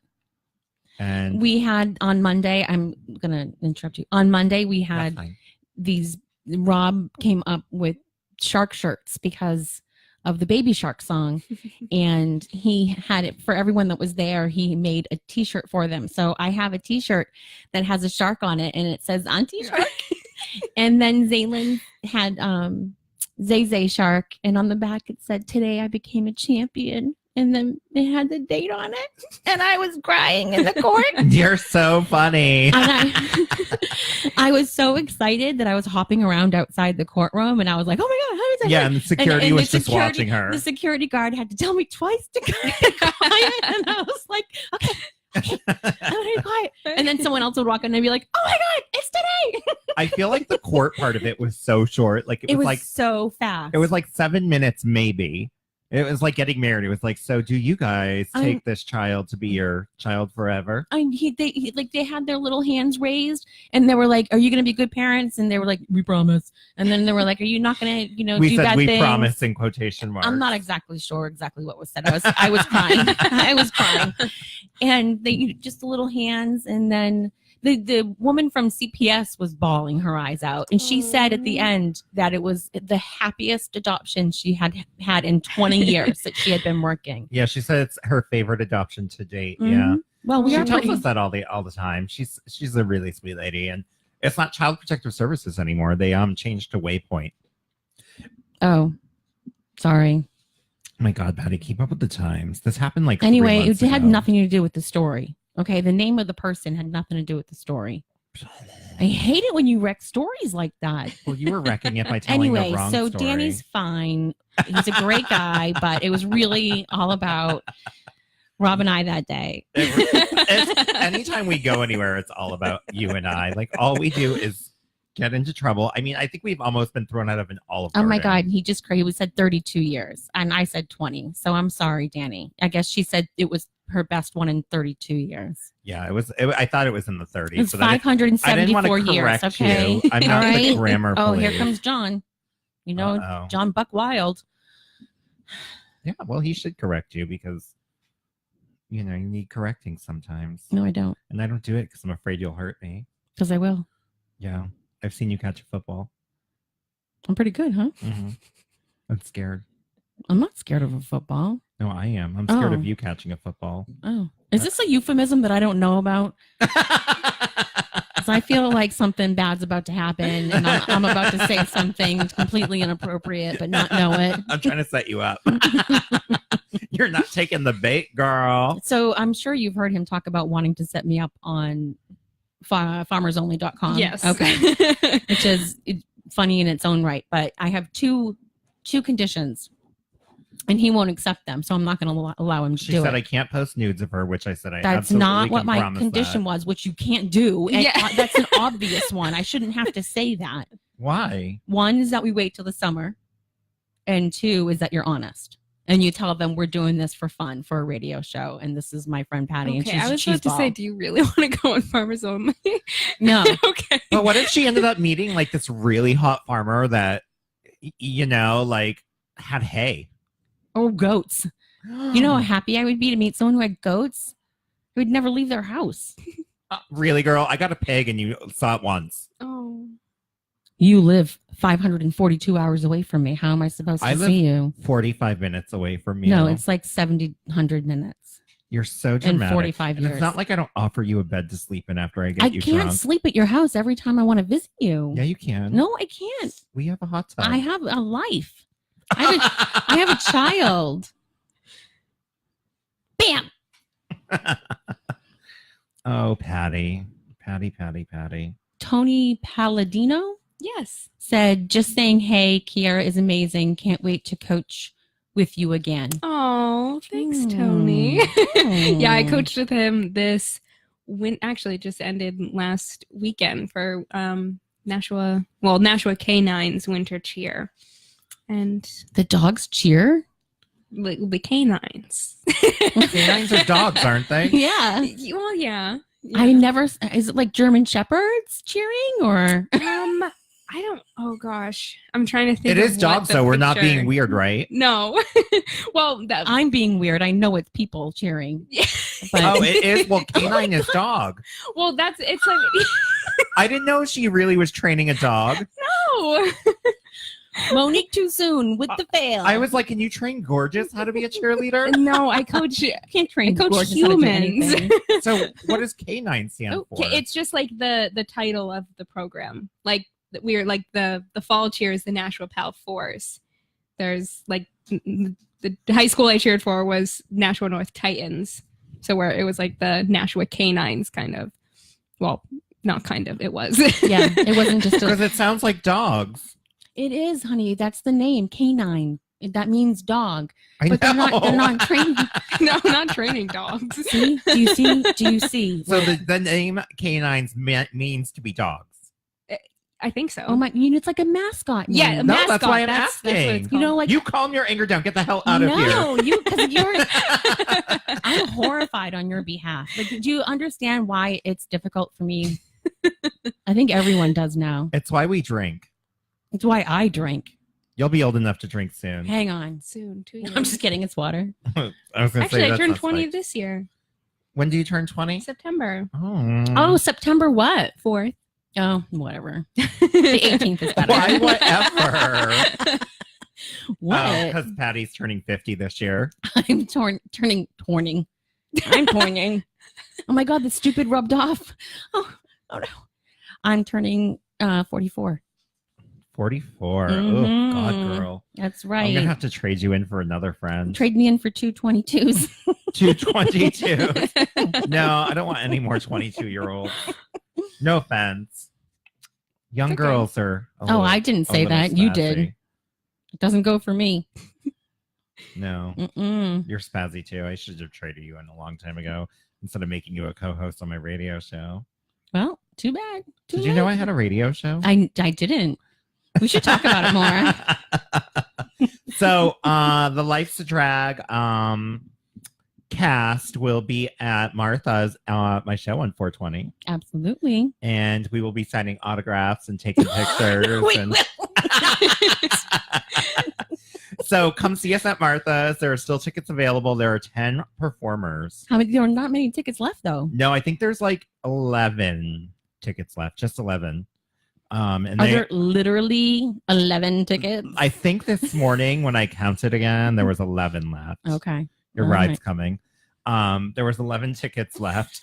[SPEAKER 14] And
[SPEAKER 15] we had on Monday, I'm going to interrupt you. On Monday, we had Rob came up with shark shirts because of the Baby Shark song. And he had it for everyone that was there. He made a t-shirt for them. So I have a t-shirt that has a shark on it and it says Auntie Shark. And then Zaylin had Zay Zay Shark. And on the back it said, today I became a champion. And then they had the date on it. And I was crying in the court.
[SPEAKER 14] You're so funny.
[SPEAKER 15] And I was so excited that I was hopping around outside the courtroom. And I was like, oh my God, how is that?
[SPEAKER 14] Yeah, and the security was just watching her.
[SPEAKER 15] The security guard had to tell me twice to be quiet. And I was like, okay. I'm gonna be quiet. And then someone else would walk in and be like, oh my God, it's today.
[SPEAKER 14] I feel like the court part of it was so short. Like it was like
[SPEAKER 15] so fast.
[SPEAKER 14] It was like 7 minutes, maybe. It was like getting married. It was like, so do you guys take this child to be your child forever?
[SPEAKER 15] They had their little hands raised and they were like, are you going to be good parents? And they were like, we promise. And then they were like, are you not going to,
[SPEAKER 14] we
[SPEAKER 15] do
[SPEAKER 14] said
[SPEAKER 15] bad
[SPEAKER 14] we
[SPEAKER 15] things?
[SPEAKER 14] promise in quotation marks.
[SPEAKER 15] I'm not exactly sure exactly what was said. I was crying. I was crying. And they just the little hands. And then the woman from CPS was bawling her eyes out. And she said at the end that it was the happiest adoption she had had in 20 years that she had been working.
[SPEAKER 14] Yeah, she said it's her favorite adoption to date.
[SPEAKER 15] Mm-hmm.
[SPEAKER 14] Yeah.
[SPEAKER 15] Well,
[SPEAKER 14] she tells us that all the time. She's a really sweet lady. And it's not Child Protective Services anymore. They changed to Waypoint.
[SPEAKER 15] Oh, sorry.
[SPEAKER 14] Oh my God, Patty, keep up with the times. This happened like
[SPEAKER 15] anyway,
[SPEAKER 14] 3 months
[SPEAKER 15] it had
[SPEAKER 14] ago.
[SPEAKER 15] nothing to do with the story. Okay, the name of the person had nothing to do with the story. I hate it when you wreck stories like that.
[SPEAKER 14] Well, you were wrecking it by telling the wrong
[SPEAKER 15] so
[SPEAKER 14] story.
[SPEAKER 15] Danny's fine. He's a great guy, but it was really all about Rob and I that day.
[SPEAKER 14] Anytime we go anywhere, it's all about you and I. Like all we do is get into trouble. I mean, I think we've almost been thrown out of an Olive Garden.
[SPEAKER 15] Oh my God, he just crazy. We said 32 years, and I said 20. So I'm sorry, Danny. I guess she said it was her best one in 32 years.
[SPEAKER 14] Yeah, it was. I thought it was in the 30s.
[SPEAKER 15] It's 574 years. Okay,
[SPEAKER 14] you. I'm not the grammar
[SPEAKER 15] Oh,
[SPEAKER 14] police.
[SPEAKER 15] here comes John. You know, John Buck Wild.
[SPEAKER 14] Yeah, well, he should correct you because you need correcting sometimes.
[SPEAKER 15] No, I don't.
[SPEAKER 14] And I don't do it because I'm afraid you'll hurt me.
[SPEAKER 15] Because I will.
[SPEAKER 14] Yeah, I've seen you catch a football.
[SPEAKER 15] I'm pretty good, huh?
[SPEAKER 14] Mm-hmm. I'm scared.
[SPEAKER 15] I'm not scared of a football.
[SPEAKER 14] No, I am. I'm scared of you catching a football.
[SPEAKER 15] Oh, is this a euphemism that I don't know about? I feel like something bad's about to happen, and I'm about to say something completely inappropriate, but not know it.
[SPEAKER 14] I'm trying to set you up. You're not taking the bait, girl.
[SPEAKER 15] So I'm sure you've heard him talk about wanting to set me up on farmersonly.com.
[SPEAKER 16] Yes.
[SPEAKER 15] Okay. Which is funny in its own right, but I have two conditions. and he won't accept them. So I'm not going to allow him to
[SPEAKER 14] She
[SPEAKER 15] do
[SPEAKER 14] said
[SPEAKER 15] it.
[SPEAKER 14] I can't post nudes of her, which I said I
[SPEAKER 15] That's
[SPEAKER 14] absolutely
[SPEAKER 15] not what
[SPEAKER 14] can
[SPEAKER 15] my
[SPEAKER 14] promise
[SPEAKER 15] condition
[SPEAKER 14] that.
[SPEAKER 15] was, which you can't do. And
[SPEAKER 16] Yeah.
[SPEAKER 15] that's an obvious one. I shouldn't have to say that.
[SPEAKER 14] Why?
[SPEAKER 15] One is that we wait till the summer, and two is that you're honest. And you tell them we're doing this for fun for a radio show, and this is my friend Patty.
[SPEAKER 16] Okay,
[SPEAKER 15] and
[SPEAKER 16] I was
[SPEAKER 15] she's
[SPEAKER 16] about to say,
[SPEAKER 15] bald.
[SPEAKER 16] do you really want to go on Farmers Only?
[SPEAKER 15] No.
[SPEAKER 16] Okay.
[SPEAKER 14] But what if she ended up meeting like this really hot farmer that, like had hay?
[SPEAKER 15] Oh, goats. You know how happy I would be to meet someone who had goats? Who would never leave their house.
[SPEAKER 14] Really, girl? I got a pig and you saw it once.
[SPEAKER 16] Oh.
[SPEAKER 15] You live 542 hours away from me. How am I supposed to
[SPEAKER 14] I live
[SPEAKER 15] see you?
[SPEAKER 14] 45 minutes away from you.
[SPEAKER 15] No, it's like 100 minutes.
[SPEAKER 14] You're so dramatic.
[SPEAKER 15] 45
[SPEAKER 14] And
[SPEAKER 15] years.
[SPEAKER 14] it's not like I don't offer you a bed to sleep in after I get
[SPEAKER 15] I
[SPEAKER 14] you
[SPEAKER 15] can't
[SPEAKER 14] drunk.
[SPEAKER 15] sleep at your house every time I want to visit you.
[SPEAKER 14] Yeah, you can.
[SPEAKER 15] No, I can't.
[SPEAKER 14] We have a hot tub.
[SPEAKER 15] I have a life. I have a child. Bam.
[SPEAKER 14] Oh, Patty. Patty.
[SPEAKER 15] Tony Palladino
[SPEAKER 16] Yes.
[SPEAKER 15] said, just saying, hey, Kiara is amazing. Can't wait to coach with you again.
[SPEAKER 16] Oh, thanks, Tony. Yeah, I coached with him this actually it just ended last weekend for Nashua K9's winter cheer. And
[SPEAKER 15] the dogs cheer?
[SPEAKER 16] The canines.
[SPEAKER 14] Canines are dogs, aren't they?
[SPEAKER 15] Yeah.
[SPEAKER 16] Well, yeah.
[SPEAKER 15] I never, is it like German Shepherds cheering or?
[SPEAKER 16] I don't, oh gosh. I'm trying to think.
[SPEAKER 14] It is dogs, so we're not being weird, right?
[SPEAKER 16] No. Well,
[SPEAKER 15] I'm being weird. I know it's people cheering. But
[SPEAKER 14] Oh, it is? Well, canine is dog.
[SPEAKER 16] Well, it's like.
[SPEAKER 14] I didn't know she really was training a dog.
[SPEAKER 16] No.
[SPEAKER 15] Monique Toosoon with the fail.
[SPEAKER 14] I was like, can you train Gorgeous how to be a cheerleader?
[SPEAKER 16] No, I coach.
[SPEAKER 15] Can't train
[SPEAKER 16] I coach
[SPEAKER 15] Gorgeous how to do
[SPEAKER 16] humans.
[SPEAKER 15] anything.
[SPEAKER 14] So what does canine stand for?
[SPEAKER 16] Okay, it's just like the title of the program. Like we're like the fall cheer is the Nashua Pal Force. There's like the high school I cheered for was Nashua North Titans. So where it was like the Nashua Canines kind of. Well, not kind of. It was.
[SPEAKER 15] Yeah, it wasn't just
[SPEAKER 14] because it sounds like dogs.
[SPEAKER 15] It is, honey. That's the name, canine. That means dog.
[SPEAKER 14] I
[SPEAKER 15] But they're
[SPEAKER 14] know.
[SPEAKER 15] not training.
[SPEAKER 16] No, not training dogs.
[SPEAKER 15] See? Do you see? Do you see?
[SPEAKER 14] So the name canines means to be dogs.
[SPEAKER 16] I think so.
[SPEAKER 15] Oh my! It's like a mascot. Name.
[SPEAKER 16] Yeah, a
[SPEAKER 14] No,
[SPEAKER 16] mascot.
[SPEAKER 14] that's why I'm
[SPEAKER 16] That's what
[SPEAKER 14] asking.
[SPEAKER 16] it's called.
[SPEAKER 15] You know, like
[SPEAKER 14] You calm your anger down. Get the hell out of here.
[SPEAKER 15] No, because you're. I'm horrified on your behalf. Like, do you understand why it's difficult for me? I think everyone does now.
[SPEAKER 14] It's why we drink.
[SPEAKER 15] It's why I drink.
[SPEAKER 14] You'll be old enough to drink soon.
[SPEAKER 15] Hang on.
[SPEAKER 16] Soon, 2 years.
[SPEAKER 15] I'm just kidding. It's water.
[SPEAKER 14] I was gonna
[SPEAKER 16] Actually,
[SPEAKER 14] say
[SPEAKER 16] I
[SPEAKER 14] that's
[SPEAKER 16] turned
[SPEAKER 14] not
[SPEAKER 16] 20
[SPEAKER 14] spiked.
[SPEAKER 16] this year.
[SPEAKER 14] When do you turn 20?
[SPEAKER 16] September.
[SPEAKER 15] Oh, September what?
[SPEAKER 16] 4th.
[SPEAKER 15] Oh, whatever. The 18th is better.
[SPEAKER 14] Why, whatever.
[SPEAKER 15] What?
[SPEAKER 14] Because Patty's turning 50 this year.
[SPEAKER 15] I'm turning. I'm turning. Oh my God, the stupid rubbed off. Oh no. I'm turning 44.
[SPEAKER 14] 44.
[SPEAKER 15] Mhm.
[SPEAKER 14] Oh, God, girl.
[SPEAKER 15] That's
[SPEAKER 14] I'm
[SPEAKER 15] right.
[SPEAKER 14] going to have to trade you in for another friend.
[SPEAKER 15] Trade me in for 222s.
[SPEAKER 14] 222. No, I don't want any more 22-year-olds. No offense. Young
[SPEAKER 15] Okay.
[SPEAKER 14] girls are.
[SPEAKER 15] I didn't say that. You did. It doesn't go for me.
[SPEAKER 14] No.
[SPEAKER 15] Mm-mm.
[SPEAKER 14] You're spazzy too. I should have traded you in a long time ago instead of making you a co-host on my radio show.
[SPEAKER 15] Well, too bad.
[SPEAKER 14] Did you know I had a radio show?
[SPEAKER 15] I didn't. We should talk about it more.
[SPEAKER 14] So the Life's a Drag cast will be at Martha's my show on 420.
[SPEAKER 15] Absolutely.
[SPEAKER 14] And we will be signing autographs and taking pictures.
[SPEAKER 15] We
[SPEAKER 14] and...
[SPEAKER 15] will.
[SPEAKER 14] So come see us at Martha's. There are still tickets available. There are 10 performers.
[SPEAKER 15] There are not many tickets left, though.
[SPEAKER 14] No, I think there's like 11 tickets left. Just 11. And
[SPEAKER 15] Are there literally 11 tickets?
[SPEAKER 14] I think this morning when I counted again, there was 11 left.
[SPEAKER 15] Okay.
[SPEAKER 14] Your
[SPEAKER 15] All
[SPEAKER 14] ride's
[SPEAKER 15] right.
[SPEAKER 14] coming. There was 11 tickets left.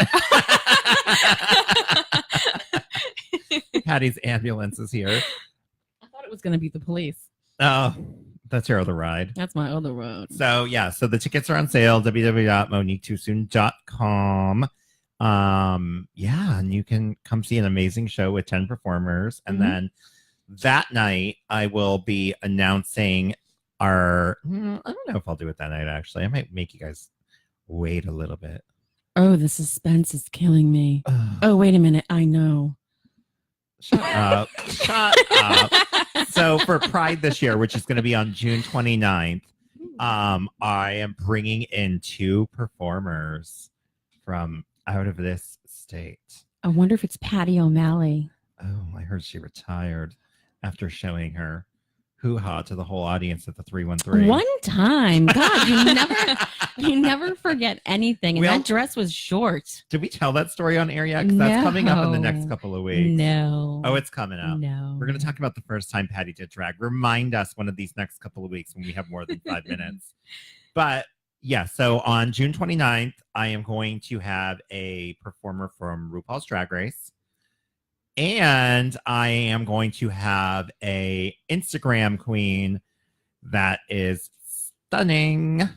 [SPEAKER 14] Patty's ambulance is here.
[SPEAKER 15] I thought it was going to be the police.
[SPEAKER 14] Oh, that's your other ride.
[SPEAKER 15] That's my other road.
[SPEAKER 14] So yeah, so the tickets are on sale, www.moniquetoosoon.com. Yeah, and you can come see an amazing show with 10 performers. And then that night I will be announcing I don't know if I'll do it that night, actually. I might make you guys wait a little bit.
[SPEAKER 15] Oh, the suspense is killing me. Oh, wait a minute. I know.
[SPEAKER 14] Shut up. So for Pride this year, which is going to be on June 29th, I am bringing in 2 performers from out of this state.
[SPEAKER 15] I wonder if it's Patty O'Malley.
[SPEAKER 14] Oh, I heard she retired after showing her hoo-ha to the whole audience at the 313.
[SPEAKER 15] One time. God, you never forget anything. And that dress was short.
[SPEAKER 14] Did we tell that story on air yet? Because that's coming up in the next couple of weeks.
[SPEAKER 15] No.
[SPEAKER 14] Oh, it's coming up.
[SPEAKER 15] No.
[SPEAKER 14] We're going to talk about the first time Patty did drag. Remind us one of these next couple of weeks when we have more than 5 minutes. But yeah, so on June 29th, I am going to have a performer from RuPaul's Drag Race. And I am going to have a Instagram queen that is stunning.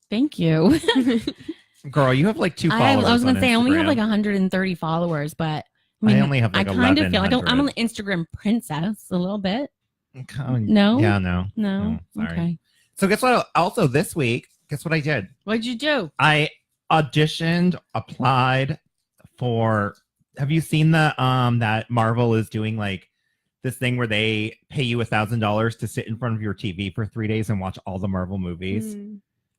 [SPEAKER 15] Thank you.
[SPEAKER 14] Girl, you have like 2 followers.
[SPEAKER 15] I was going to say, I only have
[SPEAKER 14] Instagram.
[SPEAKER 15] like 130 followers, but I mean,
[SPEAKER 14] I only have like
[SPEAKER 15] I kind of feel like I'm
[SPEAKER 14] 1,100.
[SPEAKER 15] an Instagram princess a little bit.
[SPEAKER 14] Oh,
[SPEAKER 15] No?
[SPEAKER 14] Yeah, no.
[SPEAKER 15] No.
[SPEAKER 14] Sorry.
[SPEAKER 15] Okay.
[SPEAKER 14] So guess what? Also this week, guess what I did?
[SPEAKER 15] What'd you do?
[SPEAKER 14] I auditioned, applied for. Have you seen the that Marvel is doing like this thing where they pay you $1,000 to sit in front of your TV for 3 days and watch all the Marvel movies?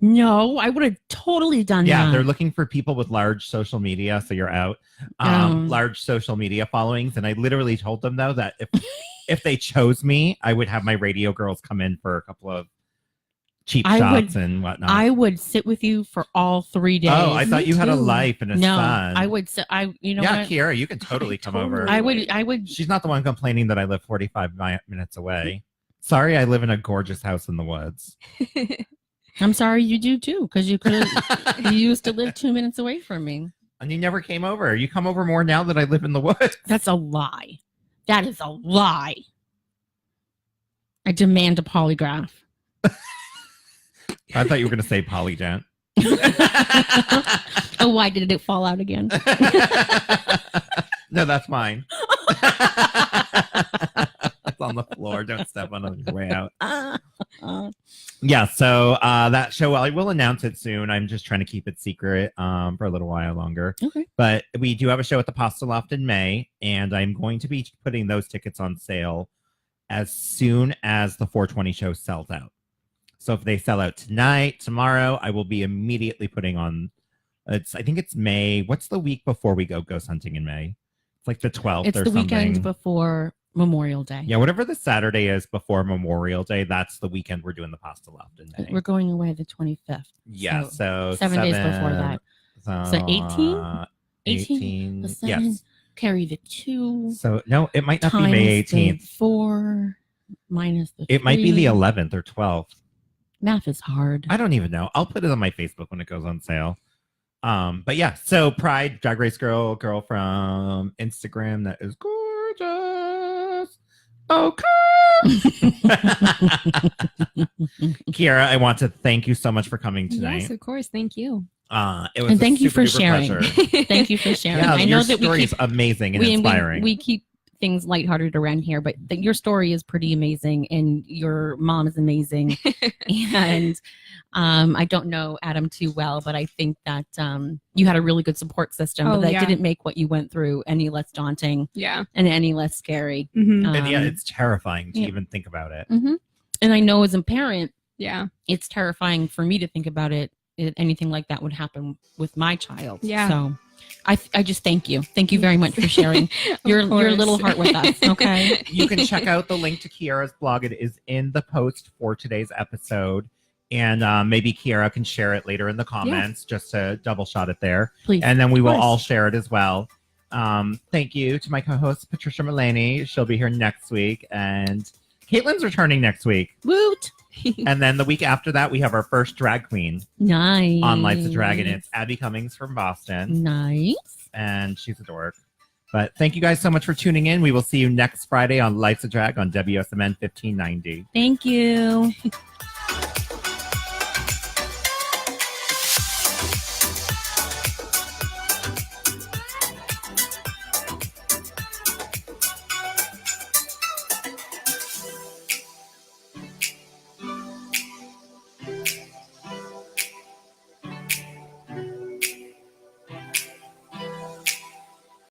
[SPEAKER 15] No, I would have totally done that.
[SPEAKER 14] Yeah, they're looking for people with large social media, so you're out. Large social media followings, and I literally told them though that if they chose me, I would have my radio girls come in for a couple of cheap shots and whatnot.
[SPEAKER 15] I would sit with you for all 3 days.
[SPEAKER 14] Oh, I thought you had a life and a son.
[SPEAKER 15] I would sit. You know
[SPEAKER 14] yeah,
[SPEAKER 15] what?
[SPEAKER 14] Kiera, you can totally come over.
[SPEAKER 15] I would.
[SPEAKER 14] She's not the one complaining that I live 45 minutes away. Sorry, I live in a gorgeous house in the woods.
[SPEAKER 15] I'm sorry you do too, because you could. You used to live 2 minutes away from me,
[SPEAKER 14] and you never came over. You come over more now that I live in the woods.
[SPEAKER 15] That's a lie. That is a lie. I demand a polygraph.
[SPEAKER 14] I thought you were going to say polydent.
[SPEAKER 15] Oh, why did it fall out again?
[SPEAKER 14] No, that's mine. It's on the floor. Don't step on it on your way out. Yeah, so that show, I will announce it soon. I'm just trying to keep it secret for a little while longer.
[SPEAKER 15] Okay.
[SPEAKER 14] But we do have a show at the Pasta Loft in May, and I'm going to be putting those tickets on sale as soon as the 420 show sells out. So if they sell out tonight, tomorrow, I will be immediately putting on. I think it's May. What's the week before we go ghost hunting in May? It's like the 12th
[SPEAKER 15] It's
[SPEAKER 14] or
[SPEAKER 15] the
[SPEAKER 14] something.
[SPEAKER 15] weekend before Memorial Day.
[SPEAKER 14] Yeah, whatever the Saturday is before Memorial Day, that's the weekend we're doing the Pasta Loft in May.
[SPEAKER 15] We're going away the 25th.
[SPEAKER 14] Yeah, so
[SPEAKER 15] 7 days before that. So 18?
[SPEAKER 14] 18.
[SPEAKER 15] The 7,
[SPEAKER 14] Yes.
[SPEAKER 15] carry the 2.
[SPEAKER 14] So no, it might not be
[SPEAKER 15] times
[SPEAKER 14] May
[SPEAKER 15] the
[SPEAKER 14] 18th.
[SPEAKER 15] 4 minus the
[SPEAKER 14] It might be
[SPEAKER 15] 3.
[SPEAKER 14] the 11th or 12th.
[SPEAKER 15] Math is hard.
[SPEAKER 14] I don't even know. I'll put it on my Facebook when it goes on sale. But yeah, so Pride, Drag Race girl from Instagram that is gorgeous. Okay. Kiera, I want to thank you so much for coming tonight.
[SPEAKER 16] Yes, of course. Thank you.
[SPEAKER 14] It was
[SPEAKER 15] And thank
[SPEAKER 14] a
[SPEAKER 15] you for
[SPEAKER 14] super
[SPEAKER 15] sharing.
[SPEAKER 14] pleasure.
[SPEAKER 15] Thank you for sharing.
[SPEAKER 14] Yeah,
[SPEAKER 15] I
[SPEAKER 14] your
[SPEAKER 15] know that
[SPEAKER 14] story
[SPEAKER 15] we
[SPEAKER 14] is
[SPEAKER 15] keep
[SPEAKER 14] amazing and inspiring.
[SPEAKER 15] We keep things lighthearted around here, but your story is pretty amazing, and your mom is amazing. And I don't know Adam too well, but I think that you had a really good support system that didn't make what you went through any less daunting, and any less scary.
[SPEAKER 16] Mm-hmm.
[SPEAKER 14] And yeah, it's terrifying to even think about it.
[SPEAKER 15] Mm-hmm. And I know as a parent, it's terrifying for me to think about it. Anything like that would happen with my child.
[SPEAKER 16] Yeah.
[SPEAKER 15] So I just thank you. Thank you very much for sharing your little heart with us. Okay.
[SPEAKER 14] You can check out the link to Kiera's blog. It is in the post for today's episode. And maybe Kiera can share it later in the comments just to double shot it there.
[SPEAKER 15] Please.
[SPEAKER 14] And then we will
[SPEAKER 15] Of course.
[SPEAKER 14] all share it as well. Thank you to my co-host, Patricia Mullaney. She'll be here next week. And Kaitlyn's returning next week.
[SPEAKER 15] Woot.
[SPEAKER 14] And then the week after that, we have our first drag queen
[SPEAKER 15] Nice.
[SPEAKER 14] on Life's a Dragon. It's Abby Cummings from Boston.
[SPEAKER 15] Nice.
[SPEAKER 14] And she's a dork. But thank you guys so much for tuning in. We will see you next Friday on Life's a Drag on WSMN 1590.
[SPEAKER 15] Thank you.